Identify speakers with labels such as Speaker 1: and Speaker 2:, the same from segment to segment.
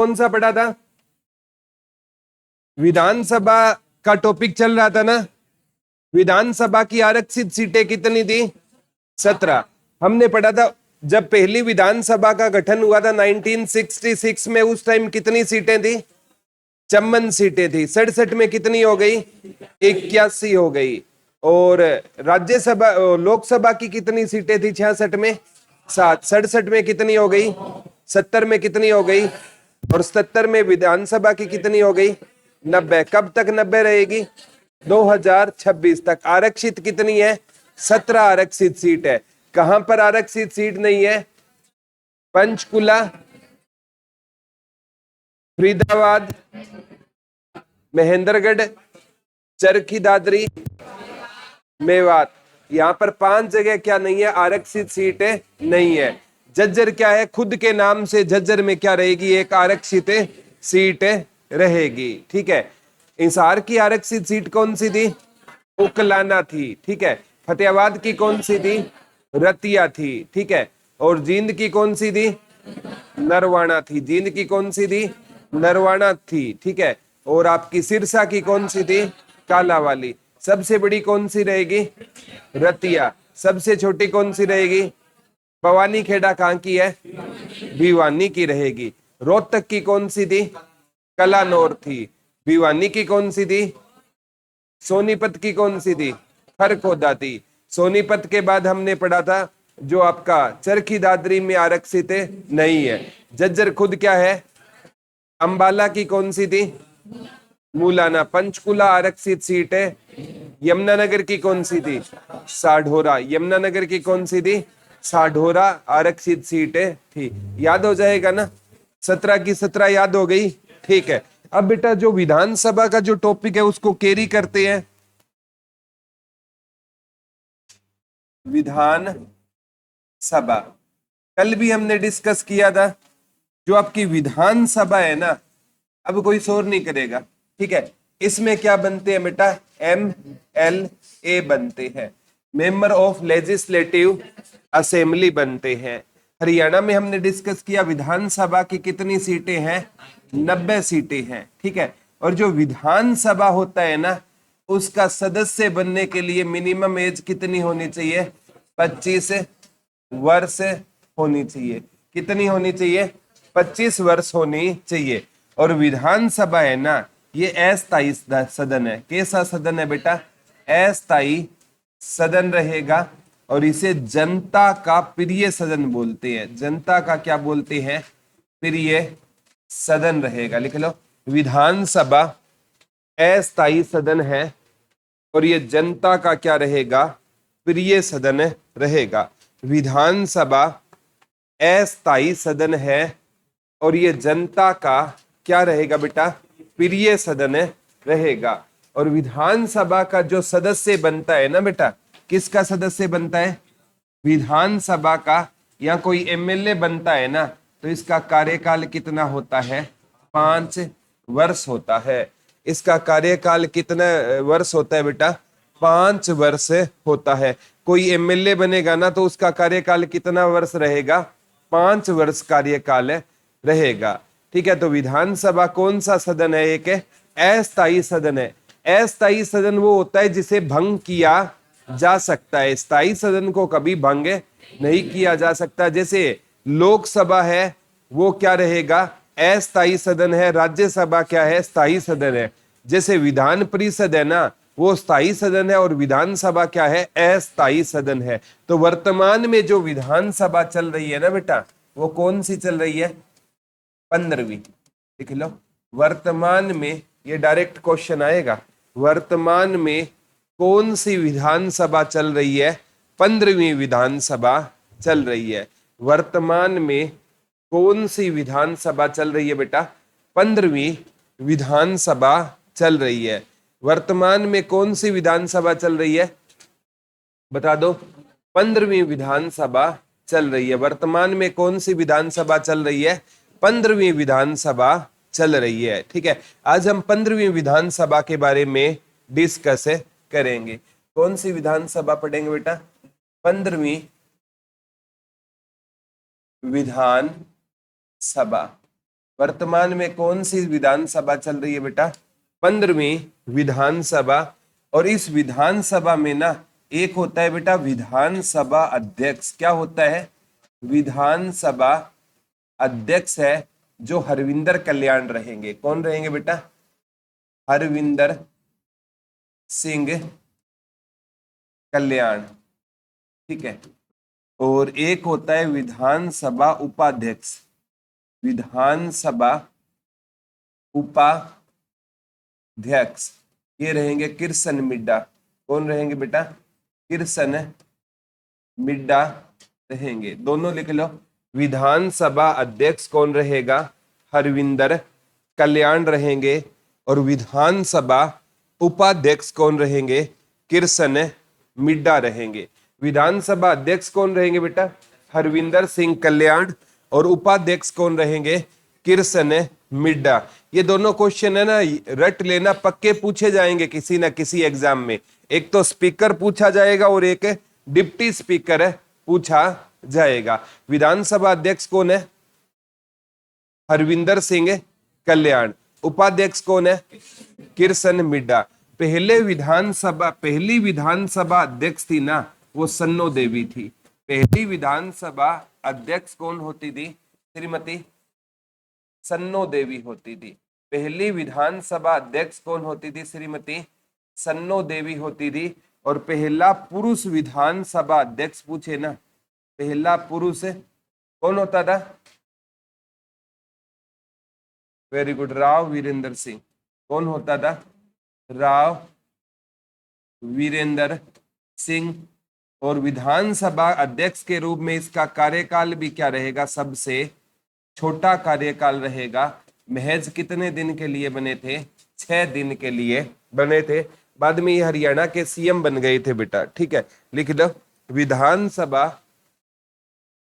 Speaker 1: कौन सा पढ़ा था? विधानसभा का टॉपिक चल रहा था ना। विधानसभा की आरक्षित सीटें कितनी थी? 17। हमने पढ़ा था जब पहली विधानसभा का गठन हुआ था 1966 में, उस टाइम कितनी सीटें थी? 54 सीटें थी। 67 में कितनी हो गई? 81 हो गई। और राज्यसभा लोकसभा की कितनी सीटें थी 66 में? 7। 67 में कितनी हो गई? 70 में कितनी हो गई? और 77 में विधानसभा की कितनी हो गई? 90। कब तक 90 रहेगी? 2026 तक। आरक्षित कितनी है? 17 आरक्षित सीट है। कहां पर आरक्षित सीट नहीं है? पंचकुला, फरीदाबाद, महेंद्रगढ़, चरखी दादरी, मेवात। यहाँ पर 5 जगह क्या नहीं है? आरक्षित सीटें नहीं है। झज्जर क्या है? खुद के नाम से झज्जर में क्या रहेगी? एक आरक्षित सीट रहेगी। ठीक है। हिसार की आरक्षित सीट कौन सी थी? उकलाना थी। ठीक है। फतेहाबाद की कौन सी थी? रतिया थी। ठीक है। और जींद की कौन सी थी? नरवाना थी। जींद की कौन सी थी? नरवाना थी। ठीक है। और आपकी सिरसा की कौन सी थी? कालावाली। सबसे बड़ी कौन सी रहेगी? रतिया। सबसे छोटी कौन सी रहेगी? भवानी खेड़ा कहाँ की है? भिवानी की रहेगी। रोहतक की कौन सी थी? कलानौर थी। भिवानी की कौन सी थी? सोनीपत की कौन सी थी? खरखोदा थी। सोनीपत के बाद हमने पढ़ा था जो आपका चरखी दादरी में आरक्षित नहीं है। झज्जर खुद क्या है? अंबाला की कौन सी थी? मूलाना। पंचकुला आरक्षित सीट है। यमुनानगर की कौन सी थी? साढौरा। यमुनानगर की कौन सी थी? साढौरा आरक्षित सीट थी। याद हो जाएगा ना? 17 की 17 याद हो गई। ठीक है। अब बेटा जो विधानसभा का जो टॉपिक है उसको कैरी करते हैं। विधान सभा कल भी हमने डिस्कस किया था। जो आपकी विधानसभा है ना, अब कोई शोर नहीं करेगा। ठीक है। इसमें क्या बनते हैं बेटा? MLA बनते हैं, मेंबर ऑफ लेजिस्लेटिव असेंबली बनते हैं। हरियाणा में हमने डिस्कस किया विधानसभा की कितनी सीटें हैं? 90 सीटें हैं। ठीक है। और जो विधानसभा होता है ना, उसका सदस्य बनने के लिए मिनिमम एज कितनी होनी चाहिए? 25 वर्ष होनी चाहिए। कितनी होनी चाहिए? 25 वर्ष होनी चाहिए। और विधानसभा है ना, ये अस्थायी सदन है। कैसा सदन है बेटा? अस्थायी सदन रहेगा। और इसे जनता का प्रिय सदन बोलते हैं। जनता का क्या बोलते हैं? प्रिय सदन रहेगा। लिख लो, विधानसभा अस्थायी सदन है और ये जनता का क्या रहेगा? प्रिय सदन रहेगा। विधानसभा अस्थायी सदन है और ये जनता का क्या रहेगा बेटा? प्रिय सदन रहेगा। और विधानसभा का जो सदस्य बनता है ना बेटा, किसका सदस्य बनता है? विधानसभा का। या कोई MLA बनता है ना, तो इसका कार्यकाल कितना होता है? 5 वर्ष होता है। इसका कार्यकाल कितना वर्ष होता है बेटा? 5 वर्ष होता है। कोई MLA बनेगा ना, तो उसका कार्यकाल कितना वर्ष रहेगा? 5 वर्ष कार्यकाल रहेगा। ठीक है। तो विधानसभा कौन सा सदन है? एक अस्थायी सदन है। अस्थायी सदन वो होता है जिसे भंग किया जा सकता है। स्थायी सदन को कभी भंग नहीं किया जा सकता। जैसे लोकसभा है, वो क्या रहेगा? अस्थायी सदन है। राज्यसभा क्या है? स्थायी सदन है। जैसे विधान परिषद है ना, वो स्थायी सदन है और विधानसभा क्या है? अस्थायी सदन है। तो वर्तमान में जो विधानसभा चल रही है ना बेटा, वो कौन सी चल रही है? 15वीं। लिख लो, वर्तमान में। ये डायरेक्ट क्वेश्चन आएगा। वर्तमान में कौन सी विधानसभा चल रही है? 15वीं विधानसभा चल रही है। वर्तमान में कौन सी विधानसभा चल रही है बेटा? 15वीं विधानसभा चल रही है। वर्तमान में कौन सी विधानसभा चल रही है? बता दो। 15वीं विधानसभा चल रही है। वर्तमान में कौन सी विधानसभा चल रही है? 15वीं विधानसभा चल रही है। ठीक है। आज हम 15वीं विधानसभा के बारे में डिस्कस करेंगे। कौन सी विधानसभा पढ़ेंगे बेटा? 15वीं विधान सभा। वर्तमान में कौन सी विधानसभा चल रही है बेटा? 15वीं विधानसभा। और इस विधानसभा में ना एक होता है बेटा विधानसभा अध्यक्ष। क्या होता है? विधानसभा अध्यक्ष है जो हरविंदर कल्याण रहेंगे। कौन रहेंगे बेटा? हरविंदर सिंह कल्याण। ठीक है। और एक होता है विधानसभा उपाध्यक्ष। विधानसभा उपाध्यक्ष ये रहेंगे किरसन मिड्डा। कौन रहेंगे बेटा? किरसन मिड्डा रहेंगे। दोनों लिख लो। विधानसभा अध्यक्ष कौन रहेगा? हरविंदर कल्याण रहेंगे। और विधानसभा उपाध्यक्ष कौन रहेंगे? किरसन मिड्डा रहेंगे। विधानसभा अध्यक्ष कौन रहेंगे बेटा? हरविंदर सिंह कल्याण। और उपाध्यक्ष कौन रहेंगे? किरसन मिड्डा। ये दोनों क्वेश्चन है ना, रट लेना, पक्के पूछे जाएंगे किसी ना किसी एग्जाम में। एक तो स्पीकर पूछा जाएगा और एक डिप्टी स्पीकर पूछा जाएगा। विधानसभा अध्यक्ष कौन है? हरविंदर सिंह कल्याण। उपाध्यक्ष कौन है? किरसन मिड्डा। पहली विधानसभा अध्यक्ष थी ना, वो सन्नो देवी थी। पहली विधानसभा अध्यक्ष कौन होती थी? श्रीमती सन्नो देवी होती थी। पहली विधानसभा अध्यक्ष कौन होती थी? श्रीमती सन्नो देवी होती थी। और पहला पुरुष विधानसभा अध्यक्ष पूछे ना, पहला पुरुष कौन होता था? Very good, Rao Virendra Singh. कौन होता था? राव वीरेंद्र सिंह। और विधानसभा अध्यक्ष के रूप में इसका कार्यकाल भी क्या रहेगा? सबसे छोटा कार्यकाल रहेगा। महज कितने दिन के लिए बने थे? 6 दिन के लिए बने थे। बाद में ये हरियाणा के सीएम बन गए थे बेटा। ठीक है, लिख लो। विधानसभा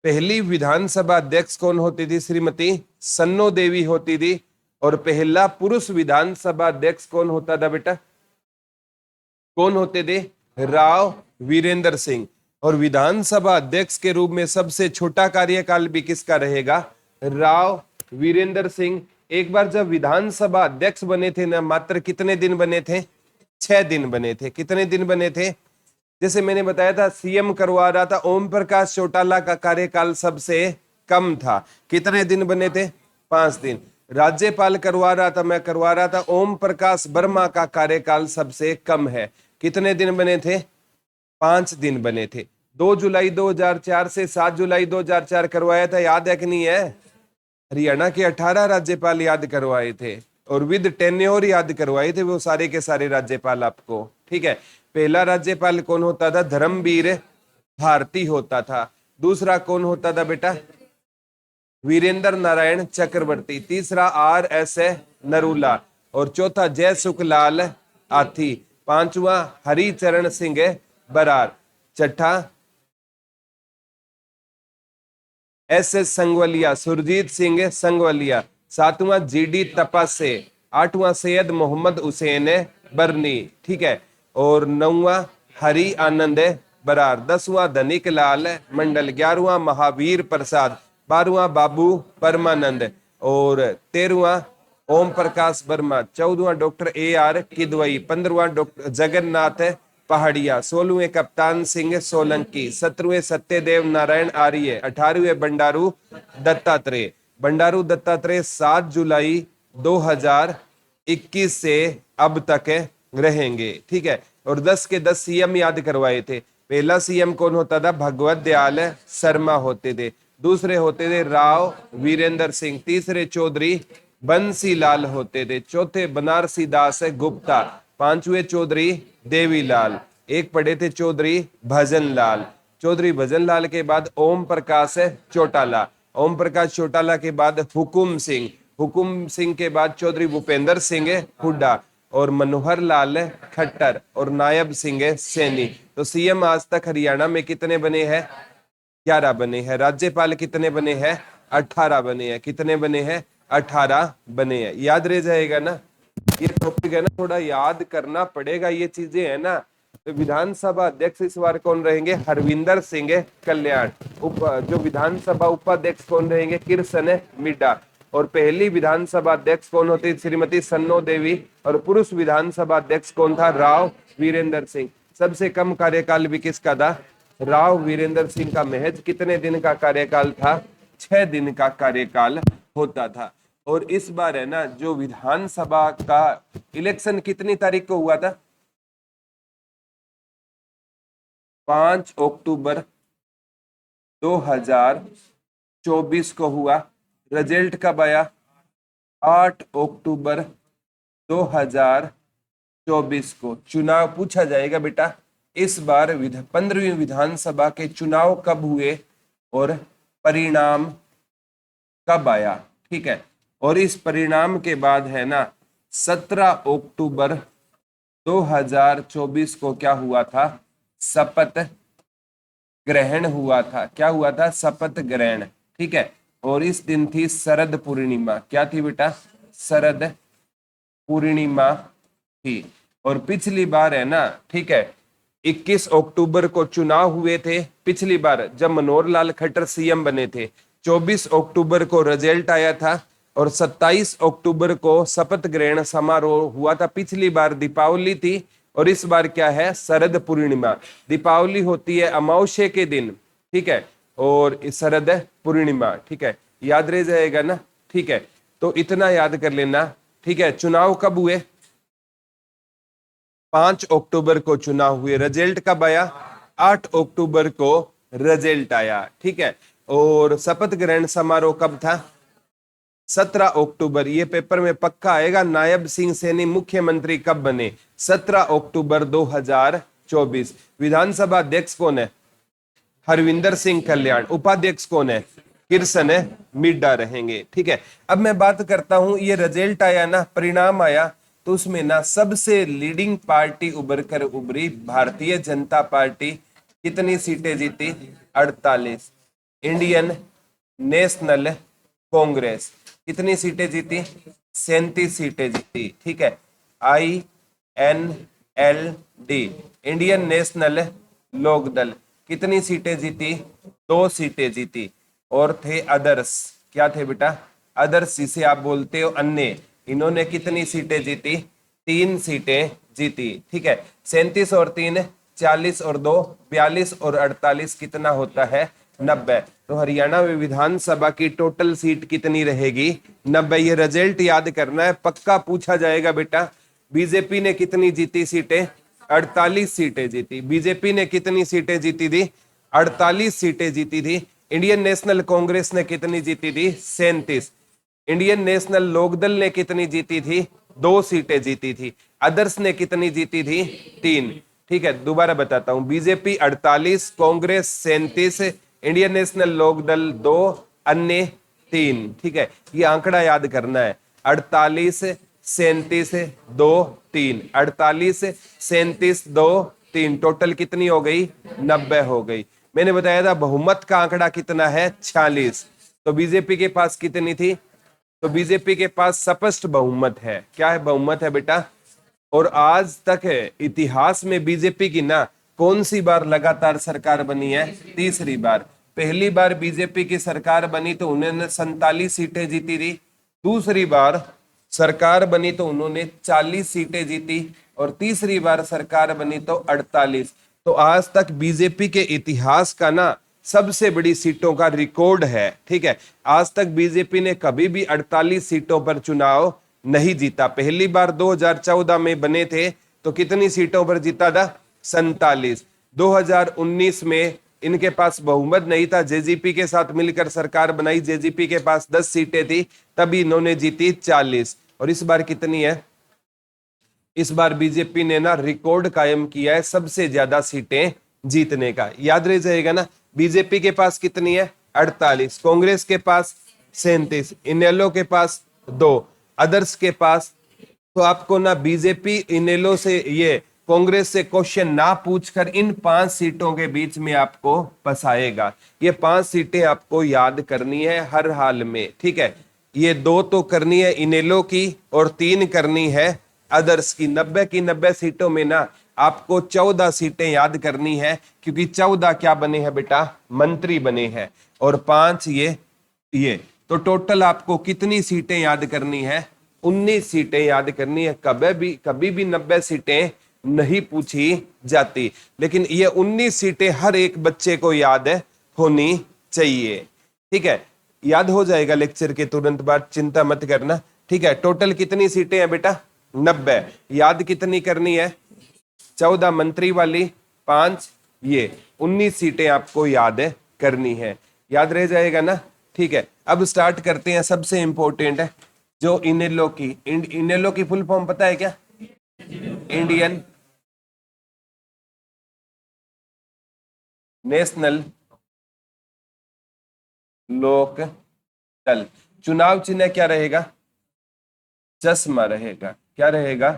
Speaker 1: पहली विधानसभा अध्यक्ष कौन होती थी? श्रीमती सन्नो देवी होती थी। और पहला पुरुष विधानसभा अध्यक्ष कौन होता था बेटा? कौन होते थे? राव वीरेंद्र सिंह। और विधानसभा अध्यक्ष के रूप में सबसे छोटा कार्यकाल भी किसका रहेगा? राव वीरेंद्र सिंह। एक बार जब विधानसभा अध्यक्ष बने थे ना, मात्र कितने दिन बने थे? 6 दिन बने थे। कितने दिन बने थे? जैसे मैंने बताया था, सीएम करवा रहा था, ओम प्रकाश चौटाला का कार्यकाल सबसे कम था। कितने दिन बने थे? 5 दिन। राज्यपाल करवा रहा था, मैं करवा रहा था, ओम प्रकाश वर्मा का कार्यकाल सबसे कम है। कितने दिन बने थे? 5 दिन बने थे। 2 जुलाई 2004 से 7 जुलाई 2004 करवाया था, याद है कि नहीं है? हरियाणा के 18 राज्यपाल याद करवाए थे और विद टेन्योर याद करवाए थे, वो सारे के सारे राज्यपाल आपको। ठीक है। पहला राज्यपाल कौन होता था? धर्मवीर भारती होता था। दूसरा कौन होता था बेटा? वीरेंद्र नारायण चक्रवर्ती। तीसरा RS नरूला। और चौथा जय सुखलाल आथी। पांचवा हरिचरण सिंह बरार। छठा SS संगवलिया, सुरजीत सिंह संगवलिया। सातवां GD तपासे। आठवां सैयद मोहम्मद हुसैन बरनी। ठीक है। और 9वां हरि आनंद बरार। 10वां धनिक लाल मंडल। 11वां महावीर प्रसाद। 12वां बाबू परमानंद। और 13वां ओम प्रकाश वर्मा। 14वां डॉक्टर AR किदवई। 15वां डॉक्टर जगन्नाथ पहाड़िया। 16वें कप्तान सिंह सोलंकी। 17वें सत्यदेव नारायण आर्य। 18वें बंडारू दत्तात्रेय। बंडारू दत्तात्रेय 7 जुलाई 2021 से अब तक रहेंगे। ठीक है। और 10 के 10 CM याद करवाए थे। पहला CM कौन होता था? भगवत दयाल शर्मा होते थे। दूसरे होते थे राव वीरेंद्र सिंह। तीसरे चौधरी बंसीलाल होते थे। चौथे बनारसी दास गुप्ता। पांचवें चौधरी देवीलाल। एक पढ़े थे चौधरी भजनलाल। चौधरी भजनलाल के बाद ओम प्रकाश चौटाला। ओम प्रकाश चौटाला के बाद हुकुम सिंह। हुकुम सिंह के बाद चौधरी भूपेंद्र सिंह हुड्डा और मनोहर लाल खट्टर और नायब सिंह सैनी। तो CM आज तक हरियाणा में कितने बने हैं? 11 बने हैं। राज्यपाल कितने बने हैं? 18 बने हैं। कितने बने हैं? 18 बने हैं। याद रह जाएगा ना, ये टॉपिक है ना, थोड़ा याद करना पड़ेगा, ये चीजें है ना। तो विधानसभा अध्यक्ष इस बार कौन रहेंगे? हरविंदर सिंह कल्याण। जो विधानसभा उपाध्यक्ष कौन रहेंगे? किरसन मिड्डा। और पहली विधानसभा अध्यक्ष कौन होती? श्रीमती सन्नो देवी। और पुरुष विधानसभा अध्यक्ष कौन था? राव वीरेंद्र सिंह। सबसे कम कार्यकाल भी किसका था? राव वीरेंद्र सिंह का। महज कितने दिन का कार्यकाल था? 6 दिन का कार्यकाल होता था। और इस बार है ना जो विधानसभा का इलेक्शन कितनी तारीख को हुआ था? 5 अक्टूबर 2024 को हुआ। रिजल्ट कब आया? 8 अक्टूबर 2024 को। चुनाव पूछा जाएगा बेटा इस बार 15वीं विधानसभा के चुनाव कब हुए और परिणाम कब आया, ठीक है। और इस परिणाम के बाद है ना 17 अक्टूबर 2024 को क्या हुआ था? शपथ ग्रहण हुआ था। क्या हुआ था? शपथ ग्रहण, ठीक है। और इस दिन थी शरद पूर्णिमा। क्या थी बेटा? शरद पूर्णिमा थी। और पिछली बार है ना, ठीक है, 21 अक्टूबर को चुनाव हुए थे पिछली बार जब मनोहर लाल खट्टर सीएम बने थे। 24 अक्टूबर को रिजल्ट आया था और 27 अक्टूबर को शपथ ग्रहण समारोह हुआ था। पिछली बार दीपावली थी और इस बार क्या है? शरद पूर्णिमा। दीपावली होती है अमावस्या के दिन, ठीक है, और शरद पूर्णिमा, ठीक है, याद रह जाएगा ना, ठीक है। तो इतना याद कर लेना, ठीक है। चुनाव कब हुए? 5 अक्टूबर को चुनाव हुए। रिजल्ट कब आया? 8 अक्टूबर को रिजल्ट आया, ठीक है। और शपथ ग्रहण समारोह कब था? 17 अक्टूबर। ये पेपर में पक्का आएगा। नायब सिंह सैनी मुख्यमंत्री कब बने? 17 अक्टूबर 2024। विधानसभा अध्यक्ष कौन है? हरविंदर सिंह कल्याण। उपाध्यक्ष कौन है? किरसन मिड्डा रहेंगे, ठीक है। अब मैं बात करता हूं, ये रिजल्ट आया ना, परिणाम आया, तो उसमें ना सबसे लीडिंग पार्टी उभर कर उभरी भारतीय जनता पार्टी। कितनी सीटें जीती? 48। इंडियन नेशनल कांग्रेस कितनी सीटें जीती? 37 सीटें जीती, ठीक है। INLD इंडियन नेशनल लोक दल कितनी सीटें जीती? 2 सीटें जीती। और थे अदर्स। क्या थे बेटा? अदर्स, जिसे आप बोलते हो अन्य। इन्होंने कितनी सीटें जीती? 3 सीटें जीती, ठीक है। 37 और 3 40 और 2 42 और 48 कितना होता है? 90। तो हरियाणा में विधानसभा की टोटल सीट कितनी रहेगी? 90। ये रिजल्ट याद करना है, पक्का पूछा जाएगा बेटा। बीजेपी ने कितनी जीती सीटें? 48 सीटें जीती। बीजेपी ने कितनी सीटें जीती थी? 48 सीटें जीती थी। इंडियन नेशनल कांग्रेस ने कितनी जीती थी? 37। इंडियन नेशनल लोकदल ने कितनी जीती थी? 2 सीटें जीती थी। अदर्स ने कितनी जीती थी? 3, ठीक है। दोबारा बताता हूं, बीजेपी 48, कांग्रेस 37, इंडियन नेशनल लोकदल 2, अन्य 3, ठीक है। ये आंकड़ा याद करना है। 48 37 2 3, 48 37 2 3, टोटल कितनी हो गई? 90 हो गई। मैंने बताया था बहुमत का आंकड़ा कितना है? 46। तो बीजेपी के पास कितनी थी? तो बीजेपी के पास स्पष्ट बहुमत है। क्या है? बहुमत है बेटा। और आज तक इतिहास में बीजेपी की ना कौन सी बार लगातार सरकार बनी है? तीसरी बार। पहली बार बीजेपी की सरकार बनी तो उन्होंने 47 सीटें जीती थी। दूसरी बार सरकार बनी तो उन्होंने 40 सीटें जीती और तीसरी बार सरकार बनी तो 48। तो आज तक बीजेपी के इतिहास का ना सबसे बड़ी सीटों का रिकॉर्ड है, ठीक है। आज तक बीजेपी ने कभी भी 48 सीटों पर चुनाव नहीं जीता। पहली बार 2014 में बने थे तो कितनी सीटों पर जीता था? 47। 2019 में इनके पास बहुमत नहीं था, जेजेपी के साथ मिलकर सरकार बनाई, जेजेपी के पास 10 सीटें थी, तभी इन्होंने जीती 40। और इस बार कितनी है? इस बार बीजेपी ने ना रिकॉर्ड कायम किया है सबसे ज्यादा सीटें जीतने का। याद रह जाएगा ना, बीजेपी के पास कितनी है? 48, कांग्रेस के पास 37, इनेलो के पास 2, अदर्स के पास। तो आपको ना बीजेपी इनेलो से ये कांग्रेस से क्वेश्चन ना पूछकर इन 5 सीटों के बीच में आपको फंसाएगा। ये 5 सीटें आपको याद करनी है हर हाल में, ठीक है। ये 2 तो करनी है इनेलो की और 3 करनी है अदर्स की। 90 की 90 सीटों में ना आपको 14 सीटें याद करनी है, क्योंकि 14 क्या बने हैं बेटा? मंत्री बने हैं। और 5 ये तो टोटल आपको कितनी सीटें याद करनी है? 19 सीटें याद करनी है। कभी भी 90 सीटें नहीं पूछी जाती, लेकिन ये 19 सीटें हर एक बच्चे को याद होनी चाहिए। ठीक है, याद हो जाएगा लेक्चर के तुरंत बाद, चिंता मत करना। ठीक है, टोटल कितनी सीटें हैं बेटा? 90। याद कितनी करनी है? 14 मंत्री वाली, 5 ये, 19 सीटें आपको याद करनी है। याद रह जाएगा ना? ठीक है, अब स्टार्ट करते हैं। सबसे इंपॉर्टेंट है जो इनेलो की, इनेलो की फुल फॉर्म पता है क्या? इंडियन नेशनल लोक दल। चुनाव चिन्ह क्या रहेगा? चश्मा रहेगा। क्या रहेगा?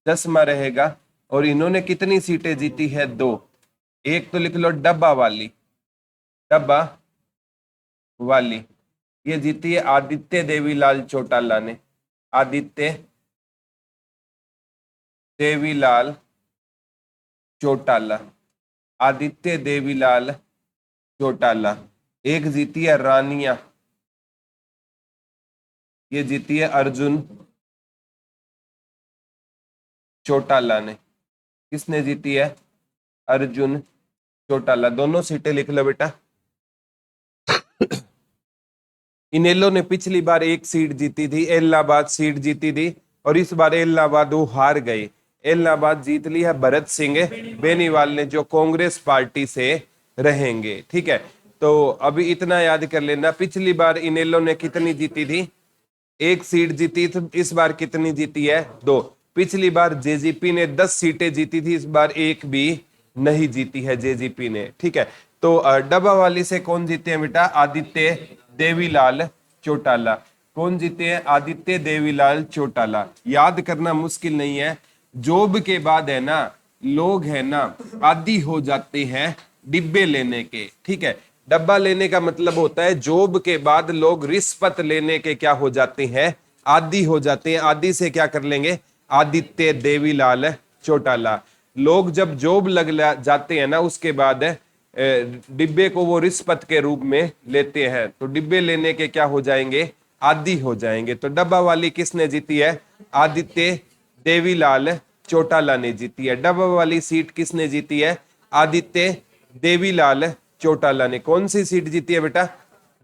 Speaker 1: चश्मा रहेगा। और इन्होंने कितनी सीटें जीती है? 2। एक तो लिख लो डब्बा वाली, डब्बा वाली ये जीती है आदित्य देवीलाल चौटाला ने। आदित्य देवीलाल चौटाला, आदित्य देवीलाल चौटाला। एक जीती है रानिया, ये जीती है अर्जुन चौटाला ने। किसने जीती है? अर्जुन चौटाला। दोनों सीटें लिख लो बेटा। इनेलो ने पिछली बार एक सीट जीती थी, इलाहाबाद सीट जीती थी, और इस बार इलाहाबाद वो हार गए। इलाहाबाद जीत ली है भरत सिंह बेनीवाल ने, जो कांग्रेस पार्टी से रहेंगे। ठीक है, तो अभी इतना याद कर लेना। पिछली बार इनेलो ने कितनी जीती थी? एक सीट जीती। तो इस बार कितनी जीती है? 2। पिछली बार जेजेपी ने 10 सीटें जीती थी, इस बार एक भी नहीं जीती है जेजेपी ने। ठीक है, तो डब्बा वाली से कौन जीते हैं बेटा? आदित्य देवीलाल चौटाला। कौन जीते हैं? आदित्य देवीलाल चौटाला। याद करना मुश्किल नहीं है। जॉब के बाद है ना, लोग है ना आदी हो जाते हैं डिब्बे लेने के। ठीक है, डब्बा लेने का मतलब होता है जॉब के बाद लोग रिश्वत लेने के क्या हो जाते हैं? आदी हो जाते हैं। आदी से क्या कर लेंगे? आदित्य देवीलाल चौटाला। लोग जब जॉब लग जाते हैं ना, उसके बाद डिब्बे को वो रिश्वत के रूप में लेते हैं, तो डिब्बे लेने के क्या हो जाएंगे? आदी हो जाएंगे। तो डब्बा वाली किसने जीती है? आदित्य देवीलाल चौटाला ने जीती है। डब्बा वाली सीट किसने जीती है? आदित्य देवीलाल चौटाला ने। कौन सी सीट जीती है बेटा?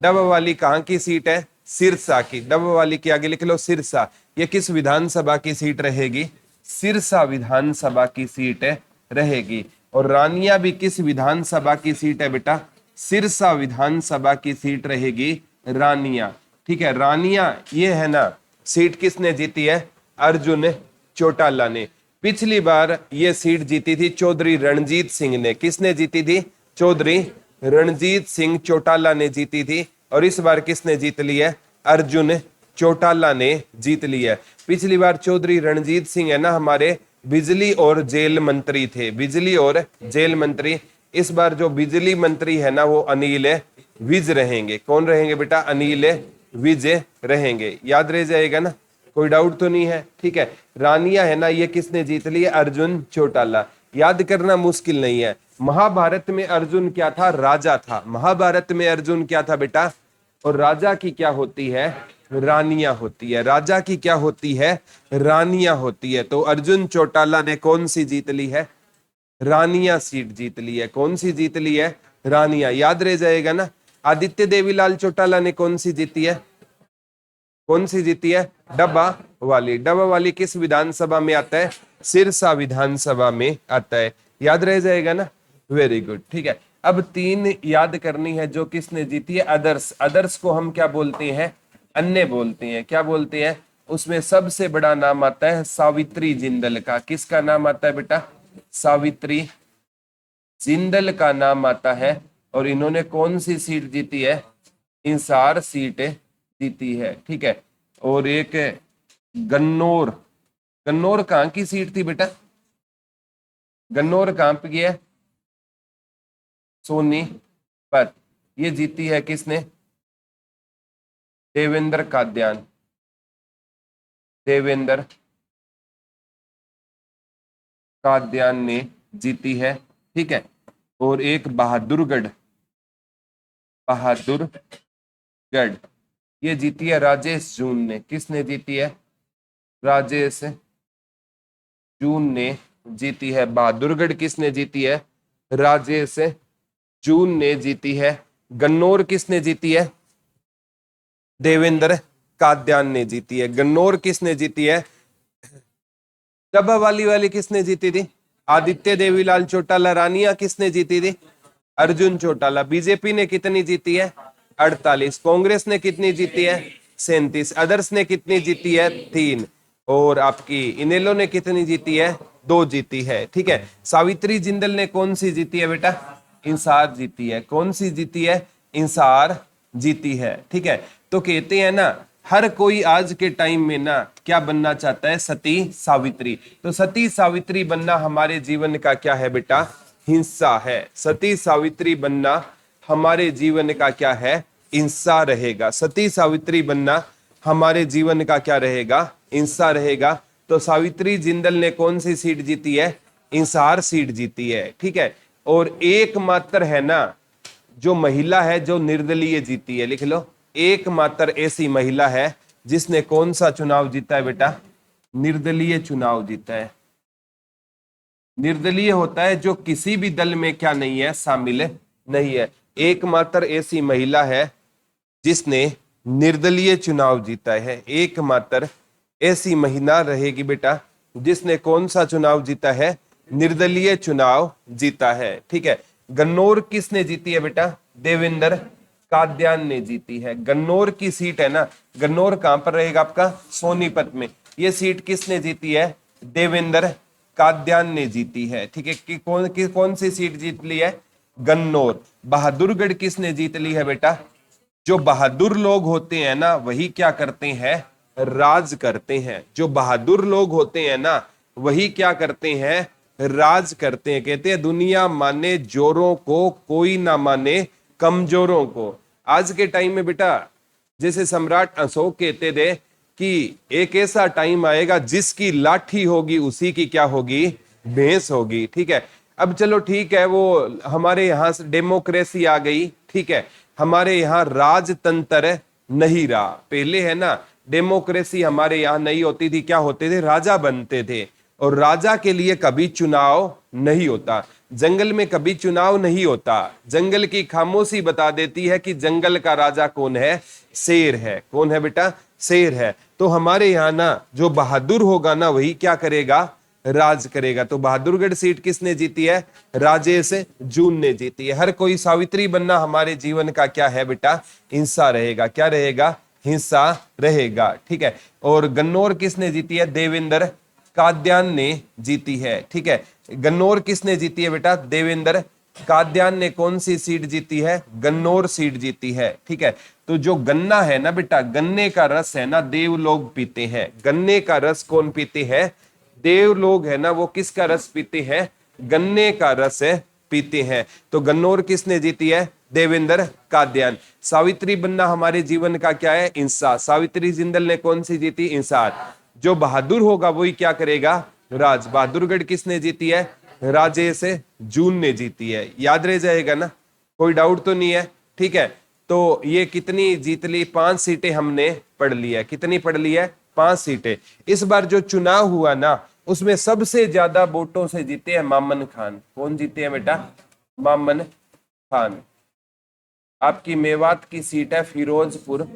Speaker 1: डब्बा वाली कहाँ की सीट है? सिरसा की। डब्बा वाली के आगे लिख लो सिरसा। ये किस विधानसभा की सीट रहेगी? सिरसा विधानसभा की सीट रहेगी। और रानिया भी किस विधानसभा की सीट है बेटा? सिरसा विधानसभा की सीट रहेगी रानिया। ठीक है, रानिया ये है ना सीट किसने जीती है? अर्जुन चौटाला ने। पिछली बार ये सीट जीती थी चौधरी रणजीत सिंह ने। किसने जीती थी? चौधरी रणजीत सिंह चौटाला ने जीती थी। और इस बार किसने जीत ली है? अर्जुन चौटाला ने जीत ली है। पिछली बार चौधरी रणजीत सिंह है ना हमारे बिजली और जेल मंत्री थे, बिजली और जेल मंत्री। इस बार जो बिजली मंत्री है ना वो अनिल विज रहेंगे। कौन रहेंगे बेटा? अनिल विज रहेंगे। याद रह जाएगा ना, कोई डाउट तो नहीं है? ठीक है, रानिया है ना ये किसने जीत ली है? अर्जुन चौटाला। याद करना मुश्किल नहीं है। महाभारत में अर्जुन क्या था? राजा था। महाभारत में अर्जुन क्या था बेटा? और राजा की क्या होती है? रानिया होती है। राजा की क्या होती है? रानिया होती है। तो अर्जुन चौटाला ने कौन सी जीत ली है? रानिया सीट जीत ली है। कौन सी जीत ली है? रानिया। याद रह जाएगा ना। आदित्य देवीलाल चौटाला ने कौन सी जीती है? कौन सी जीती है? डब्बा वाली। डब्बा वाली किस विधानसभा में आता है? सिरसा विधानसभा में आता है। याद रह जाएगा ना? Very good. ठीक है, अब 3 याद करनी है जो किसने जीती है? अदर्स। अदर्स को हम क्या बोलते हैं? अन्य बोलते हैं। क्या बोलते हैं? उसमें सबसे बड़ा नाम आता है सावित्री जिंदल का। किसका नाम आता है बेटा? सावित्री जिंदल का नाम आता है। और इन्होंने कौन सी सीट जीती है? इंसार सीट जीती है। ठीक है, और एक गन्नौर। गन्नौर कहाँ की सीट थी बेटा? गन्नौर कहाँ पे है? सोनीपत। ये जीती है किसने? देवेंद्र काद्यान। देवेंद्र काद्यान ने जीती है। ठीक है, और एक बहादुरगढ़। बहादुरगढ़ ये जीती है राजेश जून ने। किसने जीती है? राजेश जून ने जीती है। बहादुरगढ़ किसने जीती है? राजेश जून ने जीती है। गन्नौर किसने जीती है? देवेंद्र काद्यान ने जीती है। गन्नौर किसने जीती है? डब्बा वाली किसने जीती थी? आदित्य देवीलाल चौटाला। रानिया किसने जीती थी? अर्जुन चौटाला। बीजेपी ने कितनी जीती है? 48। कांग्रेस ने कितनी जीती है? 37। अदर्स ने कितनी जीती है? 3। और आपकी इनेलो ने कितनी जीती है? 2 जीती है। ठीक है। सावित्री जिंदल ने कौन सी जीती है बेटा? इंसार जीती है। कौन सी जीती है? इंसार जीती है। ठीक है। तो कहते हैं ना, हर कोई आज के टाइम में ना क्या बनना चाहता है? सती सावित्री। तो सती सावित्री बनना हमारे जीवन का क्या है बेटा? हिस्सा है। सती सावित्री बनना हमारे जीवन का क्या है? हिस्सा रहेगा। सती सावित्री बनना हमारे जीवन का क्या रहेगा? हिस्सा रहेगा। तो सावित्री जिंदल ने कौन सी सीट जीती है? इंसार सीट जीती है। ठीक है। और एकमात्र है ना जो महिला है जो निर्दलीय जीती है, लिख लो, एकमात्र ऐसी महिला है जिसने कौन सा चुनाव जीता है बेटा? निर्दलीय चुनाव जीता है। निर्दलीय होता है जो किसी भी दल में क्या नहीं है? शामिल नहीं है। एकमात्र ऐसी महिला है जिसने निर्दलीय चुनाव जीता है। एकमात्र ऐसी महिला रहेगी बेटा जिसने कौन सा चुनाव जीता है? निर्दलीय चुनाव जीता है। ठीक है। गन्नौर किसने जीती है बेटा? देवेंद्र काद्यान ने जीती है। गन्नौर की सीट है ना, गन्नौर कहां पर रहेगा आपका? सोनीपत में। ये सीट किसने जीती है? देवेंद्र काद्यान ने जीती है। ठीक है। कि कौन सी सीट जीत ली है? गन्नौर। बहादुरगढ़ किसने जीत ली है बेटा? जो बहादुर लोग होते हैं ना वही क्या करते हैं? राज करते हैं। जो बहादुर लोग होते हैं ना वही क्या करते हैं? राज करते हैं। कहते हैं दुनिया माने जोरों को, कोई ना माने कमजोरों को। आज के टाइम में बेटा जैसे सम्राट अशोक कहते थे कि एक ऐसा टाइम आएगा जिसकी लाठी होगी उसी की क्या होगी? भैंस होगी। ठीक है। अब चलो ठीक है, वो हमारे यहाँ से डेमोक्रेसी आ गई। ठीक है। हमारे यहाँ राजतंत्र नहीं रहा। पहले है ना डेमोक्रेसी हमारे यहाँ नहीं होती थी, क्या होते थे? राजा बनते थे। और राजा के लिए कभी चुनाव नहीं होता। जंगल में कभी चुनाव नहीं होता। जंगल की खामोशी बता देती है कि जंगल का राजा कौन है? शेर है। कौन है बेटा? शेर है। तो हमारे यहाँ ना जो बहादुर होगा ना वही क्या करेगा? राज करेगा। तो बहादुरगढ़ सीट किसने जीती है? राजेश जून ने जीती है। हर कोई सावित्री बनना हमारे जीवन का क्या है बेटा? हिस्सा रहेगा। क्या रहेगा? हिस्सा रहेगा। ठीक है। और गन्नौर किसने जीती है? देवेंद्र काद्यान ने जीती है। ठीक है। गन्नौर किसने जीती है बेटा? देवेंद्र काद्यान ने कौन सी सीट जीती है? गन्नौर सीट जीती है। ठीक है। तो जो गन्ना है ना बेटा, गन्ने का रस है ना देव लोग पीते हैं। गन्ने का रस कौन पीते हैं? देव लोग है ना, वो किसका रस पीते हैं? गन्ने का रस पीते हैं। तो गन्नौर किसने जीती है? देवेंद्र काद्यान। सावित्री बनना हमारे जीवन का क्या है? इंसार। सावित्री जिंदल ने कौन सी जीती? इंसार। जो बहादुर होगा वही क्या करेगा? राज। बहादुरगढ़ किसने जीती है? राजेश जून ने जीती है। याद रह जाएगा ना, कोई डाउट तो नहीं है। ठीक है। तो ये कितनी जीत ली? 5 सीटें हमने पढ़ ली है। कितनी पढ़ ली है? 5 सीटें। इस बार जो चुनाव हुआ ना उसमें सबसे ज्यादा वोटों से जीते हैं मामन खान। कौन जीते हैं बेटा? मामन खान। आपकी मेवात की सीट है फिरोजपुर